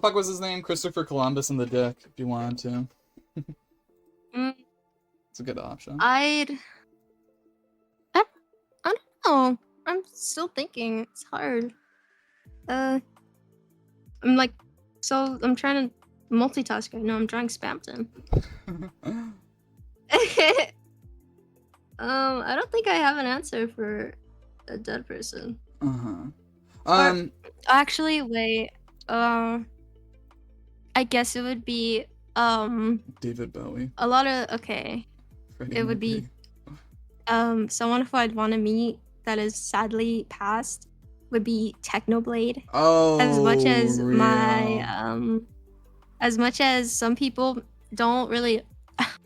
fuck was his name? Christopher Columbus in the dick if you wanted to. mm, It's a good option. I'd I, I don't know. I'm still thinking. It's hard. Uh I'm like I'm trying to multitask right now. I'm drawing Spamton. I don't think I have an answer for a dead person. Uh-huh. Or Um, actually, wait. Um, I guess it would be David Bowie, a lot of okay. Freddie It would Mercury. be someone who I'd want to meet that is sadly passed would be Technoblade. As much Oh, as my real. as much as some people don't really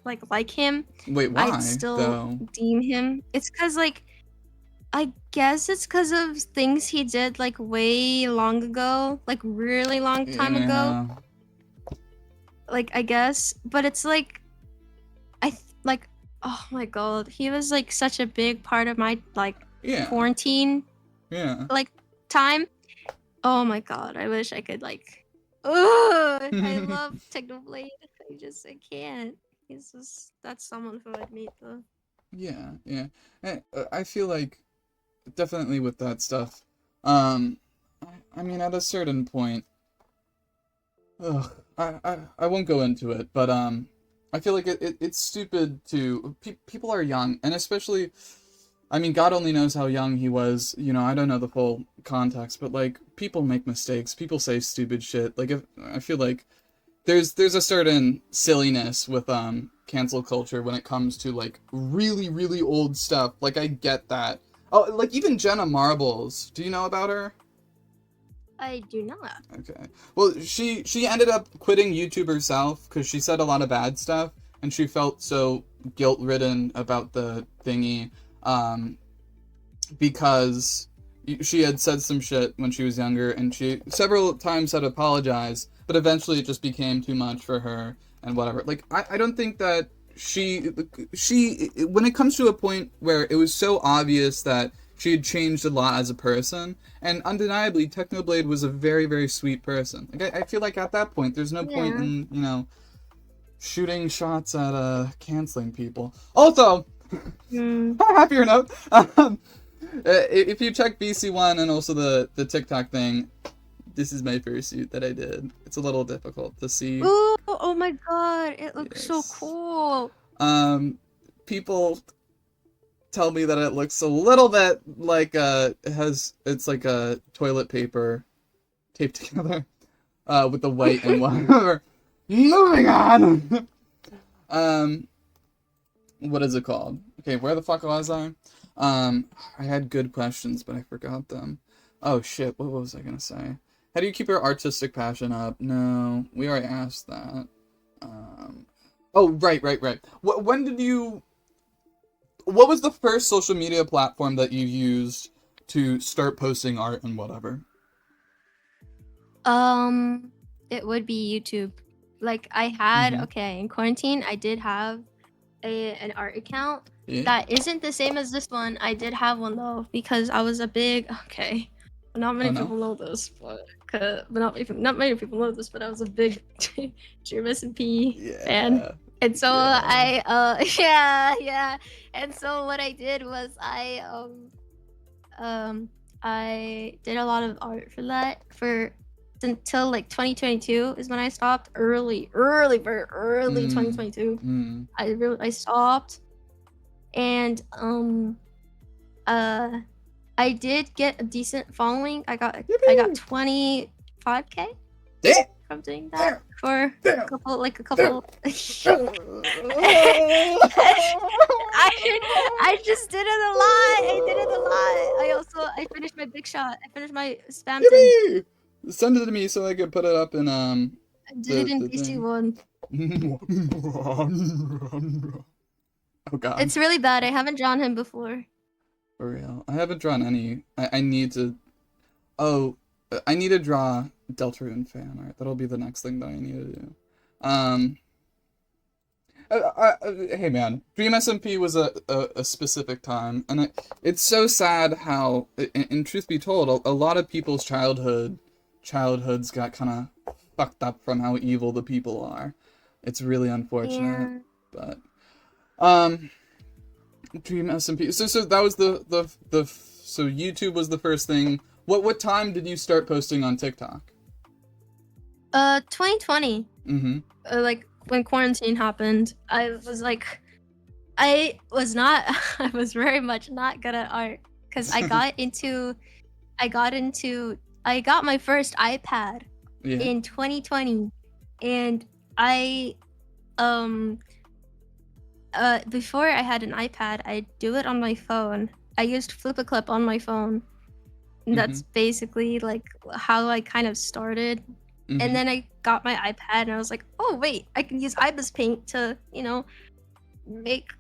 like him, Wait, I'd why still though? deem him. It's cause like I guess it's cause of things he did like way long ago, like really long time ago. Yeah, Like I guess, but it's like like oh my god, he was like such a big part of my like yeah, quarantine yeah. like time. Oh my god, I wish I could like. Ugh, I love Technoblade. I can't. He's just that's someone who I'd meet though. Yeah, yeah. I feel like definitely with that stuff. Um, I mean, at a certain point, ugh, I won't go into it, but I feel like it's stupid to people are young, and especially, I mean, God only knows how young he was. You know, I don't know the full context, but like people make mistakes, people say stupid shit. Like if I feel like there's a certain silliness with cancel culture when it comes to like really old stuff. Like I get that. Oh, like even Jenna Marbles. Do you know about her? I do not. Okay. Well, she ended up quitting YouTube herself because she said a lot of bad stuff and she felt so guilt ridden about the thingy um, because she had said some shit when she was younger and she several times had apologized, but eventually it just became too much for her and whatever. Like I don't think that she when it comes to a point where it was so obvious that she had changed a lot as a person, and undeniably Technoblade was a very sweet person. Like I feel like at that point there's no point Yeah. in, you know, shooting shots at canceling people. Also, Hmm. happier note. If you check BC1 and also the TikTok thing, this is my fursuit that I did. It's a little difficult to see. Ooh, oh my god, it looks so Yes. cool. Um, people tell me that it looks a little bit like it's like a toilet paper taped together with the white and whatever. Moving on. um, what is it called? Okay, where the fuck was I? I had good questions, but I forgot them. Oh shit, what was I gonna say? How do you keep your artistic passion up? No, we already asked that. Um, oh, right. When did you? What was the first social media platform that you used to start posting art and whatever? Um, it would be YouTube. Like I had Mm-hmm. okay, in quarantine I did have an art account Yeah. that isn't the same as this one. I did have one though because I was a big okay. Not Oh many no. people know this, but not many people know this, but I was a big Dream SMP fan, Yeah. and so Yeah. I yeah, and so what I did was um I did a lot of art for that for until like 2022 is when I stopped very early Mm. 2022. Mm. I stopped and uh I did get a decent following. I got Yippee! 25K Damn! from doing that Damn! for a Damn! couple like a Damn! couple I just did it a lot. I did it a lot. I finished my big shot. I finished my Spamton. Yippee! Send it to me so I could put it up in I did it in the thing. BC1. Oh god. It's really bad. I haven't drawn him before. For real. I haven't drawn any. I need to. Oh, I need to draw Deltarune fan art. That'll be the next thing that I need to do. Um. Hey man, Dream SMP was a specific time, and it's so sad how, in truth be told, a lot of people's childhoods got kind of fucked up from how evil the people are. It's really unfortunate, Yeah. but um, Dream SMP. So that was the so YouTube was the first thing. What time did you start posting on TikTok? 2020. Mm-hmm. Like when quarantine happened, I was not I was very much not good at art because I got my first iPad Yeah. in 2020 and I um before I had an iPad, I'd do it on my phone. I used Flip a Clip on my phone. And Mm-hmm. that's basically like how I kind of started. And Mm-hmm. then I got my iPad and I was like, oh wait, I can use Ibis Paint to, make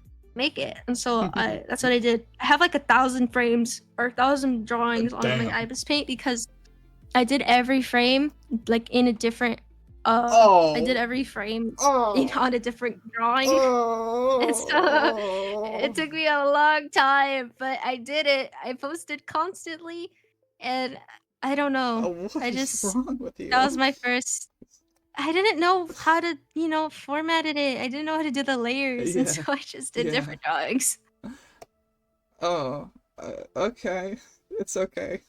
it. And so that's what I did. I have like 1,000 frames or 1,000 drawings on my Damn. IBIS Paint because I did every frame like in a different I did Oh. every frame on Oh. a different drawing. And so it Oh. took me a long time, but I did it. I posted constantly and I don't know. Oh, what I is just wrong with that you? was my first I didn't know how to, formatted it. I didn't know how to do the layers, and Yeah. so I just did Yeah. different drawings. Oh. Okay. It's okay.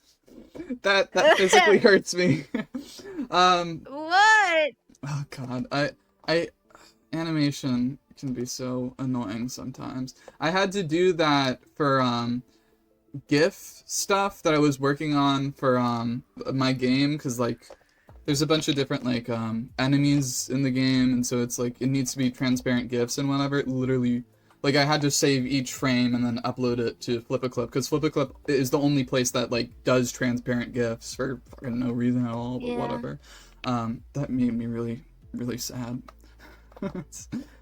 That physically hurts me. um. What? Oh God. I animation can be so annoying sometimes. I had to do that for GIF stuff that I was working on for my game because like there's a bunch of different like enemies in the game, and so it's like it needs to be transparent GIFs and whatever. It literally, like I had to save each frame and then upload it to Flip-A-Clip because Flip-A-Clip is the only place that like does transparent GIFs for fucking no reason at all. But Yeah. whatever. That made me really sad.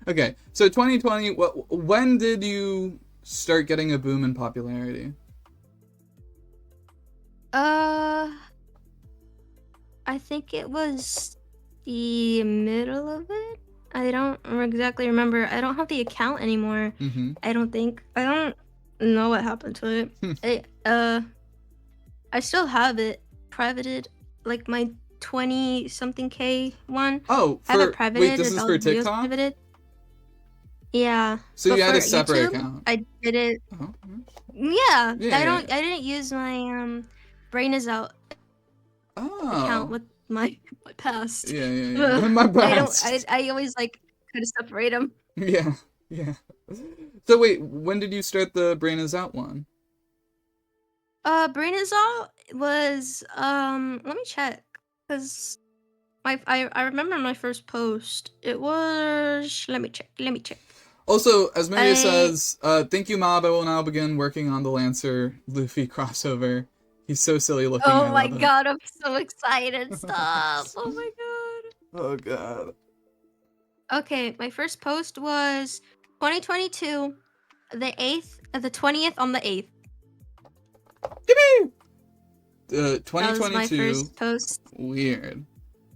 Okay, so 2020. When did you start getting a boom in popularity? Uh, I think it was the middle of it. I don't exactly remember. I don't have the account anymore. Mm-hmm. I don't think. I don't know what happened to it. I still have it privated, like my 20 something K one. Oh, I have it for wait, privated this and is all for the videos TikTok? privated. Yeah, So but you had a for separate YouTube, account. I did it. Oh, Yeah, yeah, yeah, yeah. I didn't use my Brainisout account Oh, with my my past. yeah, yeah, Ugh, yeah. My I don't. best. I always like kind of separate them. Yeah, yeah. So wait, when did you start the Brain is Out one? Brainisout was Let me check because I remember my first post. It was let me check. Let me check. Also, as Maria I says, thank you, Mob. I will now begin working on the Lancer Luffy crossover. He's so silly looking. I Oh my love it. god, I'm so excited. Stop. Oh my god. Oh God. Okay, my first post was 2022, the 8th, the 20th on the 8th. Yippee! That was my 2022. first post. Weird.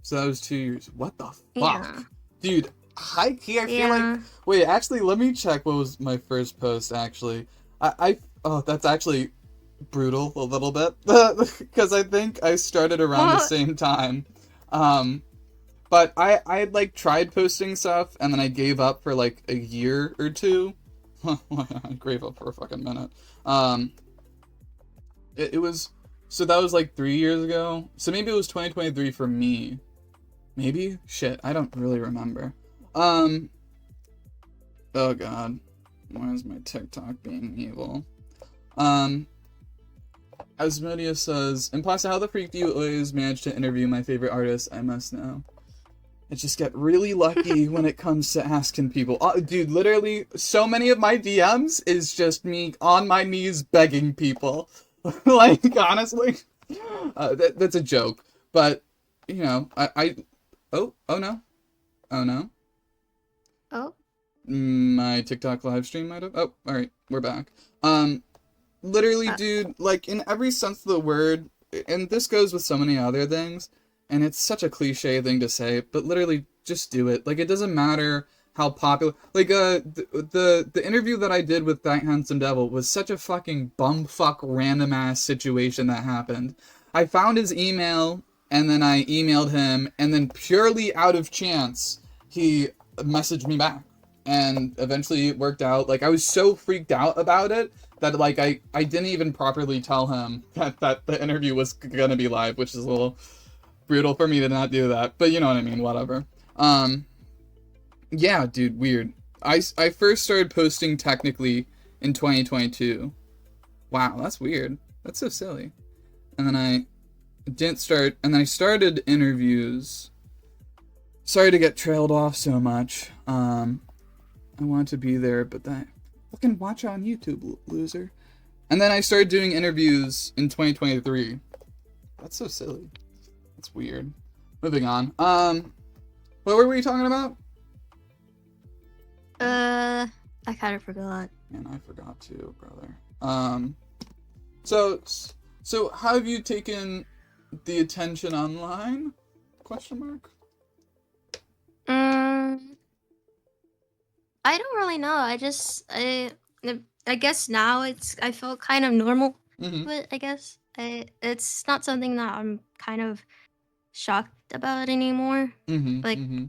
So that was 2 years. What the fuck? Yeah. Dude, high key, I feel like. Yeah. Wait, actually, let me check what was my first post, actually. Oh, that's actually brutal a little bit. Because I think I started around the Well, same time. Um, but I had, like, tried posting stuff, and then I gave up for, like, a year or two. I gave up for a fucking minute. Um, it was. So that was, like, 3 years ago. So maybe it was 2023 for me. Maybe? Shit, I don't really remember. Um, oh god. Why is my TikTok being evil? Um, Asmodia says, Impasta, how the freak do you always manage to interview my favorite artist? I must know. I just get really lucky when it comes to asking people. Dude, literally, so many of my DMs is just me on my knees begging people. Like, honestly. That's a joke. But, you know, oh no. Oh no. oh, My TikTok live stream might have. Oh, alright, we're back. Literally, uh, dude, like, in every sense of the word, and this goes with so many other things, and it's such a cliche thing to say, but literally, just do it. Like, it doesn't matter how popular. Like, the interview that I did with That Handsome Devil was such a fucking bumfuck random ass situation that happened. I found his email, and then I emailed him, and then purely out of chance, he messaged me back. And eventually it worked out. Like, I was so freaked out about it that, like, I didn't even properly tell him that the interview was gonna be live, which is a little brutal for me to not do that. But you know what I mean, whatever. Um, yeah, dude, weird. I first started posting technically in 2022. Wow, that's weird. That's so silly. And then I didn't start, and then I started interviews. Sorry to get trailed off so much. I want to be there, but that fucking watch on YouTube, loser. And then I started doing interviews in 2023. That's so silly. That's weird. Moving on. What were we talking about? uh, I kind of forgot. And I forgot too, brother. So how have you taken the attention online? Question mark. I don't really know. I guess now I feel kind of normal, Mm-hmm. but I guess it's not something that I'm kind of shocked about anymore. Mm-hmm. Like Mm-hmm.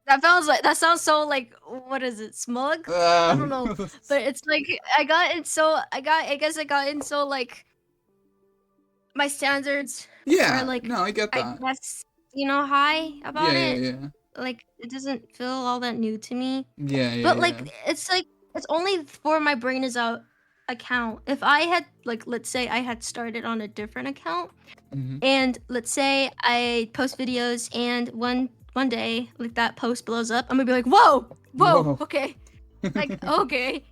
that sounds so like what is it, smug? I don't know, but it's like I guess I got in so like my standards are Yeah. like No, I get I that. guess high about Yeah. Yeah. it. Yeah. Like it doesn't feel all that new to me. Yeah. Yeah. But Yeah. like it's only for my Brainisout account. If I had like let's say I had started on a different account Mm-hmm. and let's say I post videos and one day like that post blows up, I'm gonna be like, whoa, Whoa. okay. Like okay.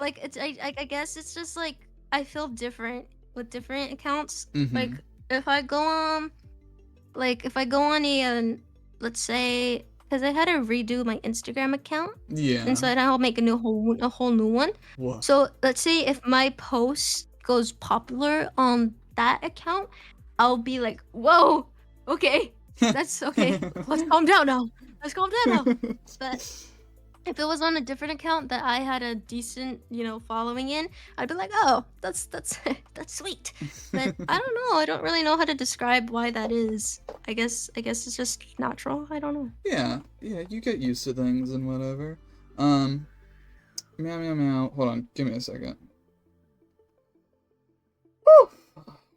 Like it's I guess it's just like I feel different with different accounts. Mm-hmm. Like if I go on if I go on let's say because I had to redo my Instagram account, and Yeah. so then I'll make a whole new one. Whoa. So let's say if my post goes popular on that account, I'll be like, whoa, okay, that's okay. Let's calm down now. Let's calm down now. But if it was on a different account that I had a decent, following in, I'd be like, oh, that's that's sweet. But I don't know. I don't really know how to describe why that is. I guess it's just natural. I don't know. Yeah. Yeah. You get used to things and whatever. Meow meow meow. Hold on. Give me a second. Woo!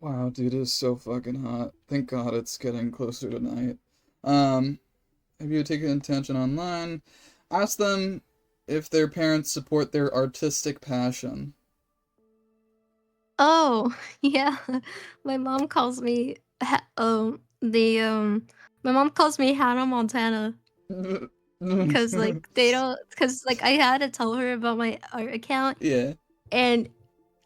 Wow, dude, it is so fucking hot. Thank God it's getting closer to night. Have you taken attention online? Ask them if their parents support their artistic passion. Oh, yeah. My mom calls me my mom calls me Hannah Montana because like they don't because like I had to tell her about my art account, Yeah, and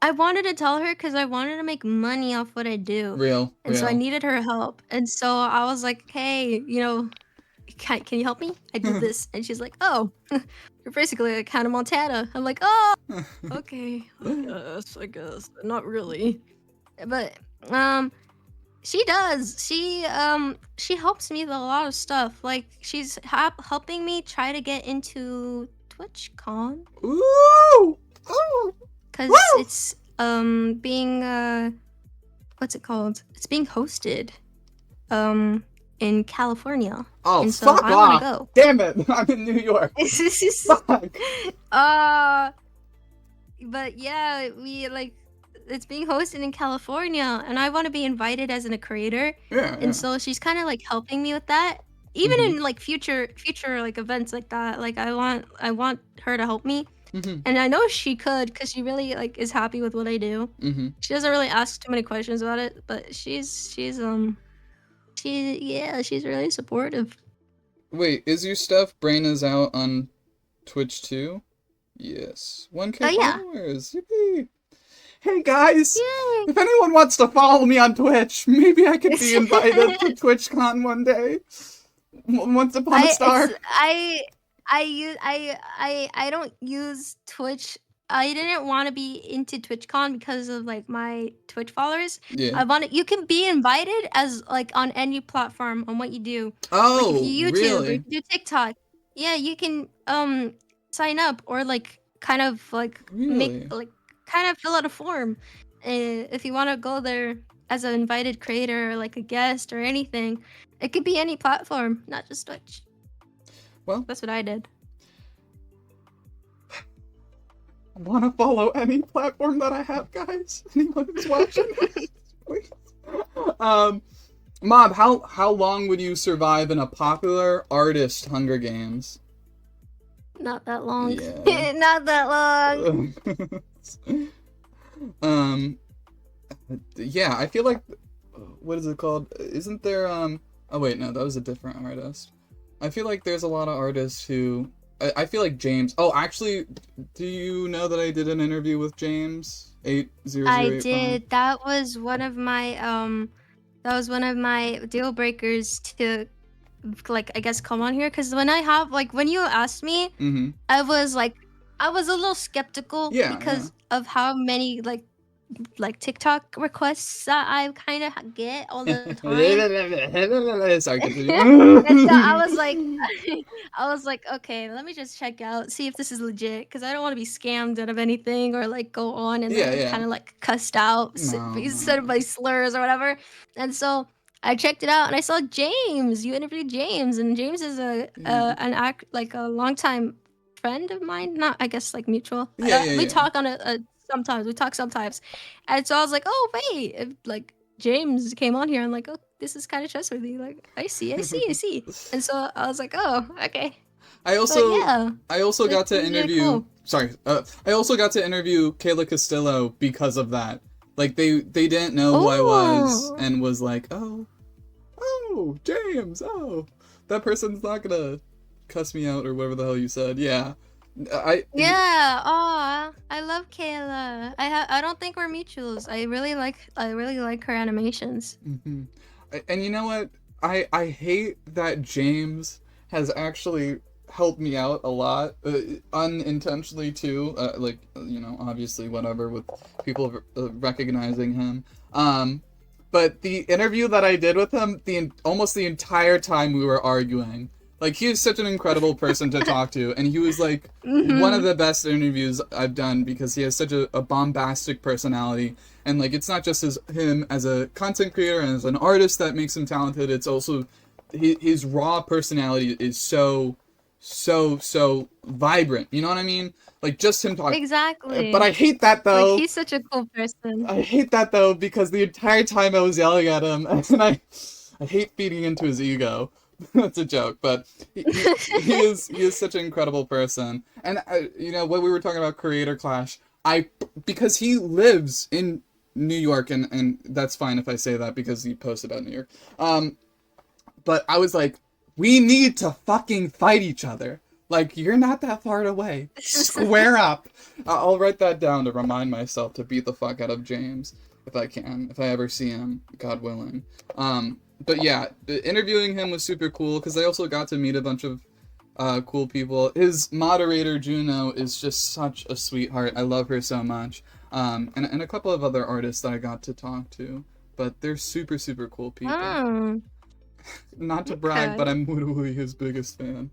I wanted to tell her because I wanted to make money off what I do, real, and so I real. needed her help, and so I was like, hey, can you help me? I did this, and she's like, oh, you're basically like Hannah Montana. I'm like, oh, okay, I guess, not really, but she does. She helps me with a lot of stuff. Like she's helping me try to get into TwitchCon Ooh! Ooh! because Woo! it's being what's it called? It's being hosted in California. Oh, And so fuck I want to off! go. Damn it! I'm in New York. Fuck. uh but yeah, we like it's being hosted in California and I want to be invited as a creator. Yeah, And yeah. so she's kind of like helping me with that. Even Mhm. in like future like events like that. Like I want her to help me. Mhm. And I know she could cuz she really like is happy with what I do. Mhm. She doesn't really ask too many questions about it, but she's really supportive. Wait, is your stuff Brain is out on Twitch too? Yes. 1K Yeah. followers. Yippee. Hey guys, Yay. if anyone wants to follow me on Twitch, maybe I could be invited to TwitchCon one day. Once upon a I it's star. I use I don't use Twitch. I didn't want to be into TwitchCon because of like my Twitch followers. Yeah. I wanted you can be invited as like on any platform on what you do. Like if Oh, you YouTube or really? you do TikTok, yeah, you can sign up or like kind of like make Really? like kind of fill out a form if you want to go there as an invited creator or like a guest or anything. It could be any platform, not just Twitch. Well, That's what I did. I want to follow any platform that I have, guys. Anyone who's watching, please. Um, Mob, how long would you survive in a popular artist Hunger Games? Not that long. Yeah. Not that long. um, yeah, I feel like, what is it called? Isn't there, oh wait, no, that was a different artist. I feel like there's a lot of artists who, I feel like James, oh, actually, do you know that I did an interview with James? I 80085? did. That was one of my deal breakers to like I guess come on here because when I have like when you asked me, Mm-hmm. I was like I was a little skeptical Yeah, yeah. because of how many like TikTok requests that I kind of get all the time. Sorry, And so I continue. was like, I was like, okay, let me just check out, see if this is legit, because I don't want to be scammed out of anything or like go on and then Yeah, get yeah. kind of like cussed out, No, be no, said no. by slurs or whatever. And so I checked it out and I saw James. You interviewed James, and James is Yeah. an act like a longtime friend of mine. Not, I guess, like mutual. Yeah, yeah, We yeah. talk on a sometimes. We talk sometimes, and so I was like, oh wait, if, like James came on here. I'm like, oh, this is kind of trustworthy. Like, I see. And so I was like, oh, okay. I But also yeah, I also it got to seems really interview cool. sorry, I also got to interview Kayla Castillo because of that. Like they didn't know who I was Oh, and was like, "Oh, James. Oh, that person's not going to cuss me out or whatever the hell you said." Yeah. I yeah. Oh, I love Kayla. I don't think we're mutuals. I really like her animations. mhm. And you know what? I hate that James has actually helped me out a lot, unintentionally too. Like obviously whatever with people recognizing him. Um, but the interview that I did with him, almost the entire time we were arguing, like he is such an incredible person to talk to, and he was like one of Mhm. the best interviews I've done because he has such a bombastic personality, and like it's not just him as a content creator and as an artist that makes him talented. It's also his raw personality is so vibrant. You know what I mean? Like just him talk. But Exactly. I hate that Like though. he's such a cool person. I hate that though because the entire time I was yelling at him, and I hate feeding into his ego. That's a joke, but he is such an incredible person. And when we were talking about creator clash, because he lives in New York, and that's fine if I say that because he posted about New York. But I was like, we need to fucking fight each other. Like, you're not that far away. Square up. I'll write that down to remind myself to beat the fuck out of James if I can, if I ever see him, God willing. But yeah, interviewing him was super cool because I also got to meet a bunch of cool people. His moderator, Juno, is just such a sweetheart. I love her so much. And a couple of other artists that I got to talk to. But they're super, super cool people. Oh, Not to brag, but okay. I'm literally his biggest fan.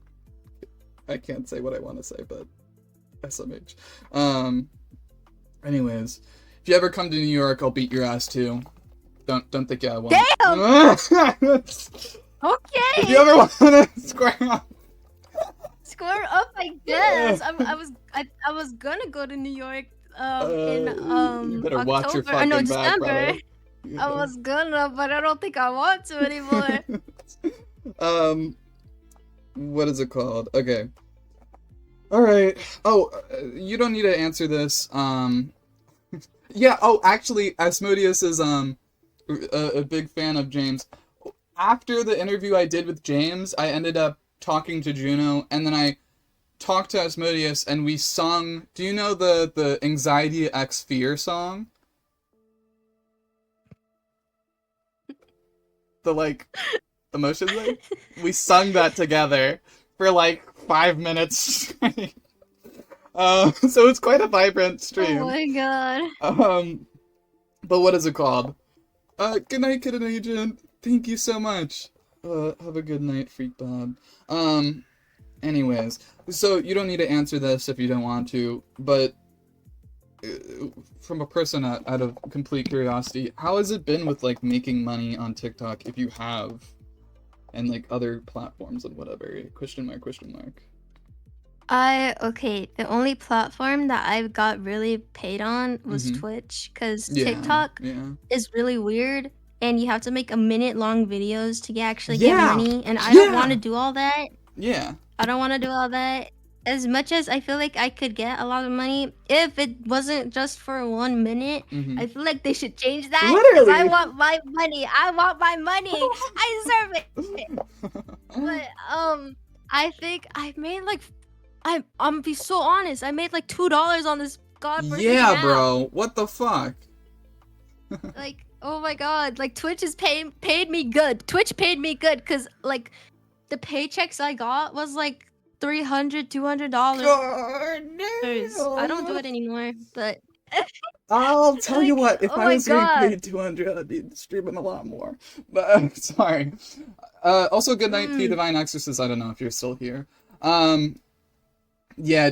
I can't say what I want to say, but SMH. Um. Anyways, if you ever come to New York, I'll beat your ass too. Don't think I won't. Damn. If you Okay. ever want to square up, Square up, I guess. I was gonna go to New York in you better watch your October. I know fucking back, December. brother. I Yeah. was gonna, but I don't think I want to anymore. um. What is it called? Okay. All right. Oh, you don't need to answer this. Yeah. Oh, actually, Asmodeus is a big fan of James. After the interview I did with James, I ended up talking to Juno, and then I talked to Asmodeus, and we sung. Do you know the Anxiety X Fear song? The like emotion thing. We sung that together for like 5 minutes. So it's quite a vibrant Oh stream. my god. Um, but what is it called? Good night, Kitten Agent. Thank you so much. Have a good night, Freak Bob. Anyways, so you don't need to answer this if you don't want to, but from a person out of complete curiosity, how has it been with like making money on TikTok if you have, and like other platforms and whatever? Question mark, question mark. Okay, the only platform that I've got really paid on was Mm-hmm. Twitch, because Yeah, TikTok yeah. is really weird and you have to make a minute long videos to actually get Yeah! money, and I don't want to Yeah! do all that. Yeah. I don't want to do all that. As much as I feel like I could get a lot of money if it wasn't just for 1 minute, Mm-hmm. I feel like they should change that because I Literally! want my money. I want my money. I deserve it. But I think I made like I'm be so honest. I made like $2 on this godforsaken Yeah, app. bro. What the fuck? Like, oh my god, like Twitch is paid me good. Twitch paid me good because like the paychecks I got was like $300, $200. God, I don't do no. it anymore, but I'll tell you like, what, if oh I my was getting god. paid 200, I'd be streaming a lot more. But, sorry. Also, good night to you, Mm, Divine Exorcist. I don't know if you're still here. Um, yeah.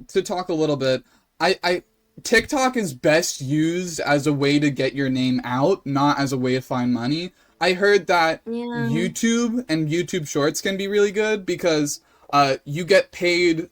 To talk a little bit, TikTok is best used as a way to get your name out, not as a way to find money. I heard that yeah. YouTube and YouTube Shorts can be really good because you get paid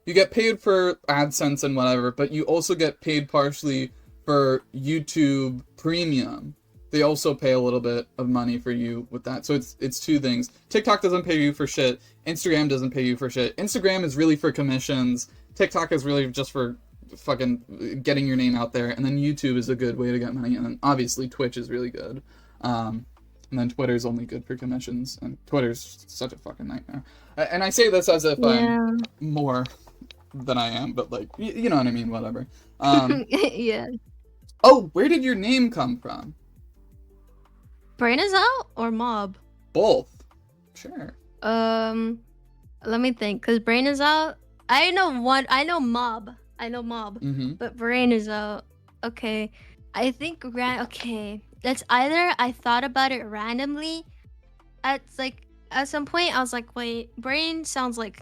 you get paid for AdSense and whatever, but you also get paid partially for YouTube Premium. They also pay a little bit of money for you with that. So it's two things. TikTok doesn't pay you for shit. Instagram doesn't pay you for shit. Instagram is really for commissions. TikTok is really just for fucking getting your name out there. And then YouTube is a good way to get money. And then obviously Twitch is really good. And then Twitter's only good for commissions. And Twitter's such a fucking nightmare. And I say this as if I'm Yeah. more than I am, but like, you know what I mean, whatever. Um, Yeah. oh, where did your name come from? Brainisout or Mob? Both. Sure. Um, Let me think, cause Brainisout. I know one. I know Mob. I know Mob, Mm-hmm. but Brainisout. Okay, I think okay. That's either I thought about it randomly. At some point, I was like, wait, Brain sounds like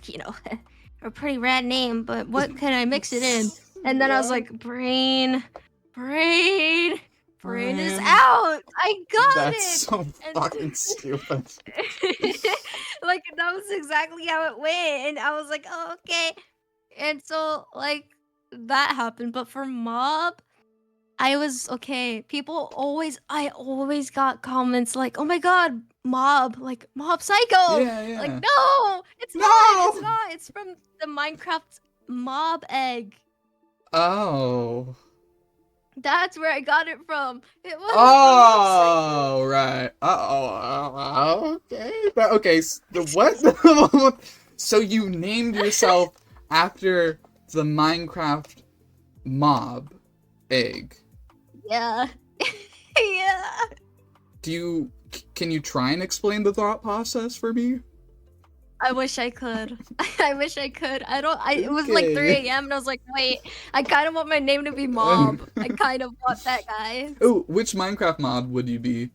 a pretty rad name, but what can I mix it in? And then I was Yeah. like, Brain. Brain is Brian. out. I got That's it. so And fucking stupid. like that was exactly how it went, and I was like, oh, okay. And so like that happened, but for Mob, I was okay. I always got comments like, oh my god, Mob, like Mob Psycho. Yeah, Like, yeah. no, it's No! not. It's from the Minecraft Mob egg. Oh. That's where I got it from. It wasn't from Mob Psycho. Oh, right. Okay. Okay, the what? So you named yourself after the Minecraft mob egg. Yeah. Yeah. Can you try and explain the thought process for me? I wish I could. I wish I could. It was like Okay. 3 a.m. and I was like, wait, I kind of want my name to be Mob. I kind of want that, guys. Oh, which Minecraft mob would you be?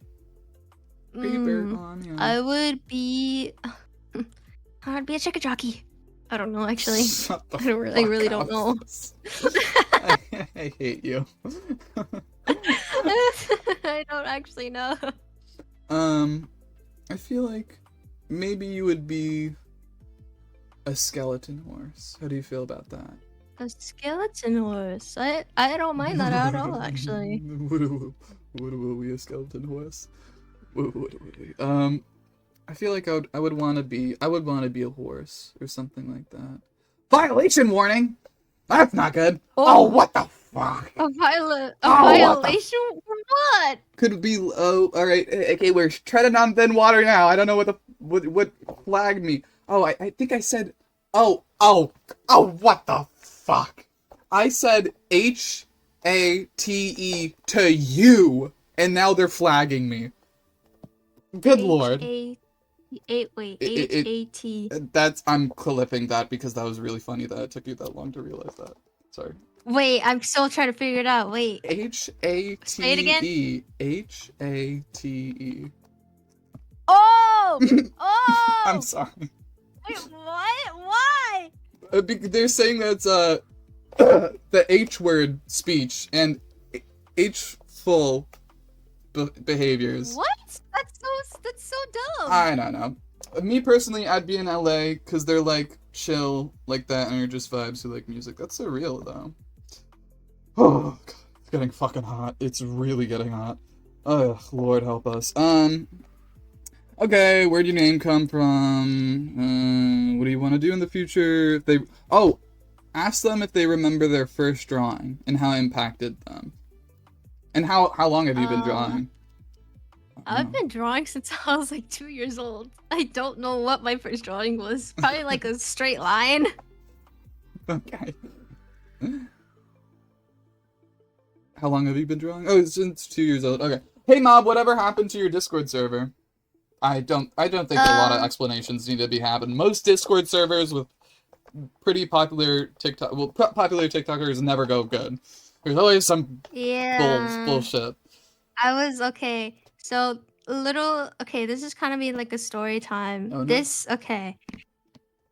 Paper Mm, on you. I would be. I'd be a chicken jockey. I don't know, actually. Shut the I fuck really up. don't know. I hate you. I don't actually know. I feel like maybe you would be a skeleton horse. How do you feel about that? A skeleton horse. I don't mind that at all, actually. What will be a skeleton horse? I feel like I would want to be a horse or something like that. Violation warning. That's not good. Oh, what the fuck? A Oh, what the violation for what? could be. Oh, all right. Okay, we're treading on thin water now. I don't know what flagged me. Oh, I think I said. Oh, what the fuck? I said HATE to you, and now they're flagging me. Good lord. Wait, It, HAT. I'm clipping that because that was really funny that it took you that long to realize that. Sorry. Wait, I'm still trying to figure it out. Wait. Say it again. HATE. Oh! I'm Oh! sorry. Wait, what? Why? They're saying that's the H word speech and H full behaviors. What? That's so dumb. I don't know. Me personally, I'd be in LA because they're like chill like that and are just vibes who like music. That's so real though. Oh, God. It's getting fucking hot. It's really getting hot. Ugh, Lord help us. Okay, where'd your name come from? What do you want to do in the future? If they ask them if they remember their first drawing and how it impacted them. And how long have you been drawing? I've been drawing since I was like 2 years old. I don't know what my first drawing was. Probably like a straight line. Okay. How long have you been drawing? Oh, since 2 years old. Okay. Hey, Mob, whatever happened to your Discord server? I don't think a lot of Um, explanations need to be happened. Most Discord servers with pretty popular TikTok, well, popular TikTokers never go good. There's always some yeah. bullshit. I was okay. So little okay, this is kind of be like a story time. Oh no. This okay.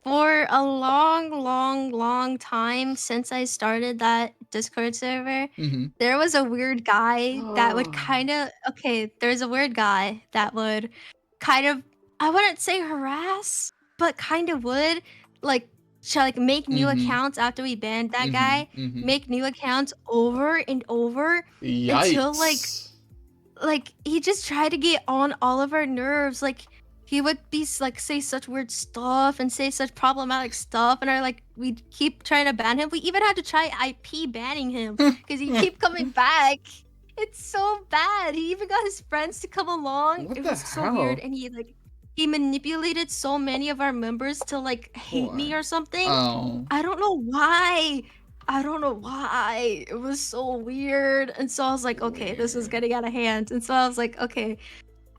For a long, long, long time since I started that Discord server, Mm-hmm. there was a weird guy that would Oh. kind of okay, there's a weird guy that would kind of I wouldn't say harass, but kind of would like like make new Mm-hmm. accounts after we banned that Mm-hmm. guy, Mm-hmm. make new accounts over and over until Yikes. like he just tried to get on all of our nerves. Like he would be like say such weird stuff and say such problematic stuff, and I like we keep trying to ban him. We even had to try IP banning him because he keep coming back. It's so bad. He even got his friends to come along. What It the was so weird, hell? and he manipulated so many of our members to like hate Poor. me or something. Oh. I don't know why. I don't know why. It was so weird. And so I was like, okay, this is Weird. getting out of hand. And so I was like, okay,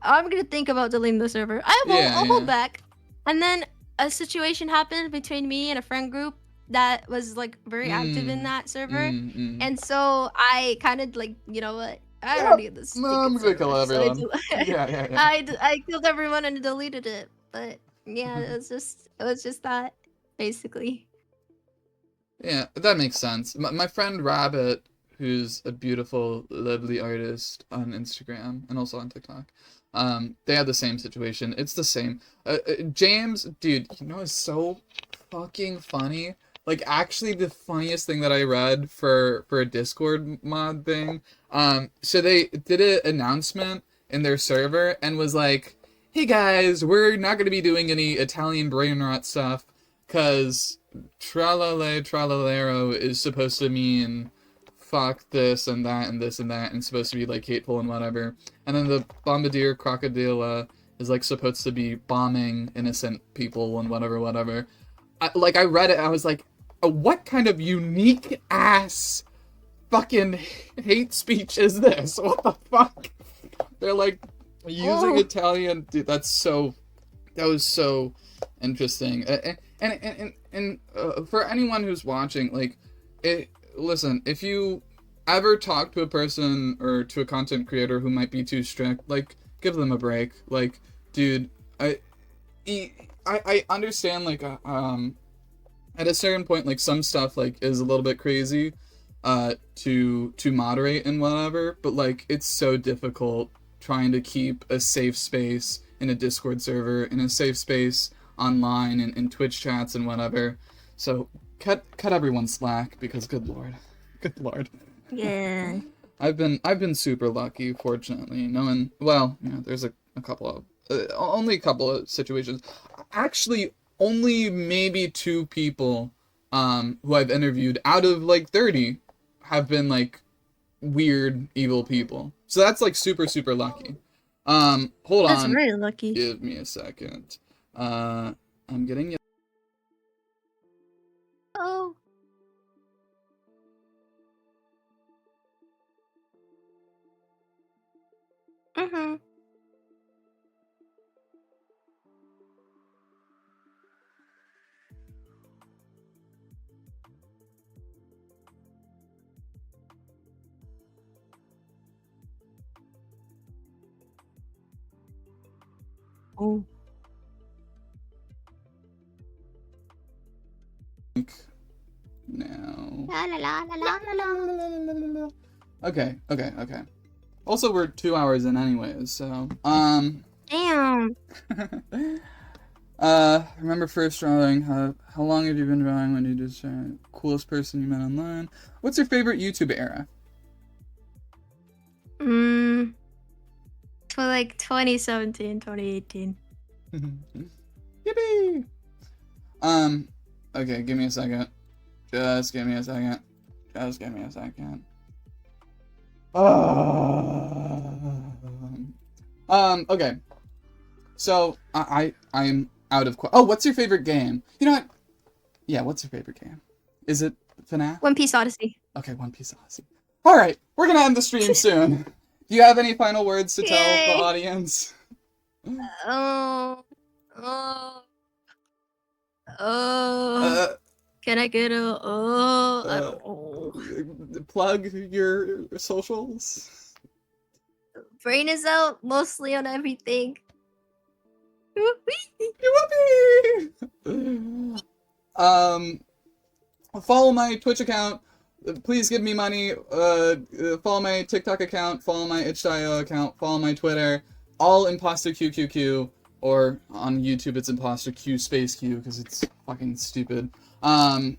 I'm gonna think about deleting the server. I won't. Yeah, I'll hold yeah. back. And then a situation happened between me and a friend group that was like very active in Mm. that server. Mm. Mm. And so I kind of like, you know what? I don't Yep. need this No, stupid I'm gonna kill server. So everyone. Yeah, yeah, yeah. I killed everyone and deleted it. But yeah, it was just that basically. Yeah, that makes sense. My friend Rabbit, who's a beautiful, lovely artist on Instagram and also on TikTok, they had the same situation. It's the same. James, dude, you know, is so fucking funny. Like, actually, the funniest thing that I read for a Discord mod thing. So they did an announcement in their server and was like, "Hey guys, we're not gonna be doing any Italian brain rot stuff, cause." Tralale tralalero is supposed to mean fuck this and that and this and that and supposed to be like hateful and whatever. And then the bombardier crocodile is like supposed to be bombing innocent people and whatever, whatever. I read it, I was like, what kind of unique ass fucking hate speech is this? What the fuck? They're like using Oh, Italian. Dude, that was so interesting. And for anyone who's watching, like, listen, if you ever talk to a person or to a content creator who might be too strict, like, give them a break. Like, dude, I understand, like, at a certain point, like, some stuff, like, is a little bit crazy, to moderate and whatever, but, like, it's so difficult trying to keep a safe space in a Discord server, in a safe space online and in Twitch chats and whatever. So cut everyone slack because good lord. Good lord. yeah. I've been super lucky, fortunately. Knowing well, yeah, there's a couple of only a couple of situations. Actually, only maybe two people who I've interviewed out of like 30 have been like weird evil people. So that's like super super lucky. Hold That's on. very lucky. Give me a second. Uh, I'm getting Oh. Mhm. Oh. now. La la la la la la la. Okay, okay, okay. Also, we're 2 hours in anyways, so Damn. remember first drawing? How long have you been drawing? When you just coolest person you met online? What's your favorite YouTube era? Mm. For like 2017, 2018. Yippee! Okay, give me a second. Just give me a second. Just give me a second. Okay. So I'm out of. Oh, what's your favorite game? You know what? Yeah, what's your favorite game? Is it FNAF? One Piece Odyssey. Okay, One Piece Odyssey. All right, we're gonna end the stream soon. Do you have any final words to tell the Yay. audience? Oh. Oh. Oh. Uh, Can I get a I uh, don't know. plug your socials. Brainisout mostly on everything. Yippee! Follow my Twitch account. Please give me money. Follow my TikTok account. Follow my itch.io account. Follow my Twitter. All imposter QQQ. Or on YouTube, it's imposter Q space Q because it's fucking stupid. Um,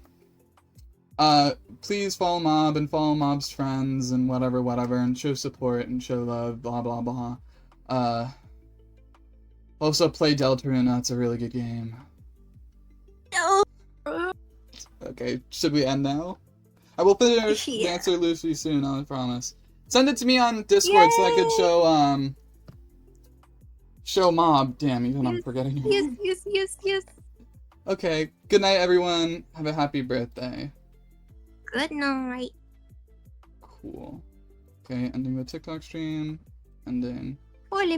Please follow Mob and follow Mob's friends and whatever, and show support and show love, blah, blah, blah. Also play Deltarune, it's a really good game. No. Okay, should we end now? I will finish Yeah. Dancer Lucy soon, I promise. Send it to me on Discord so I could Yay! show Mob. Damn, even I'm forgetting your name. Yes. Okay, good night everyone. Have a happy birthday. Good night. Cool. Okay, ending the TikTok stream. Ending. Holy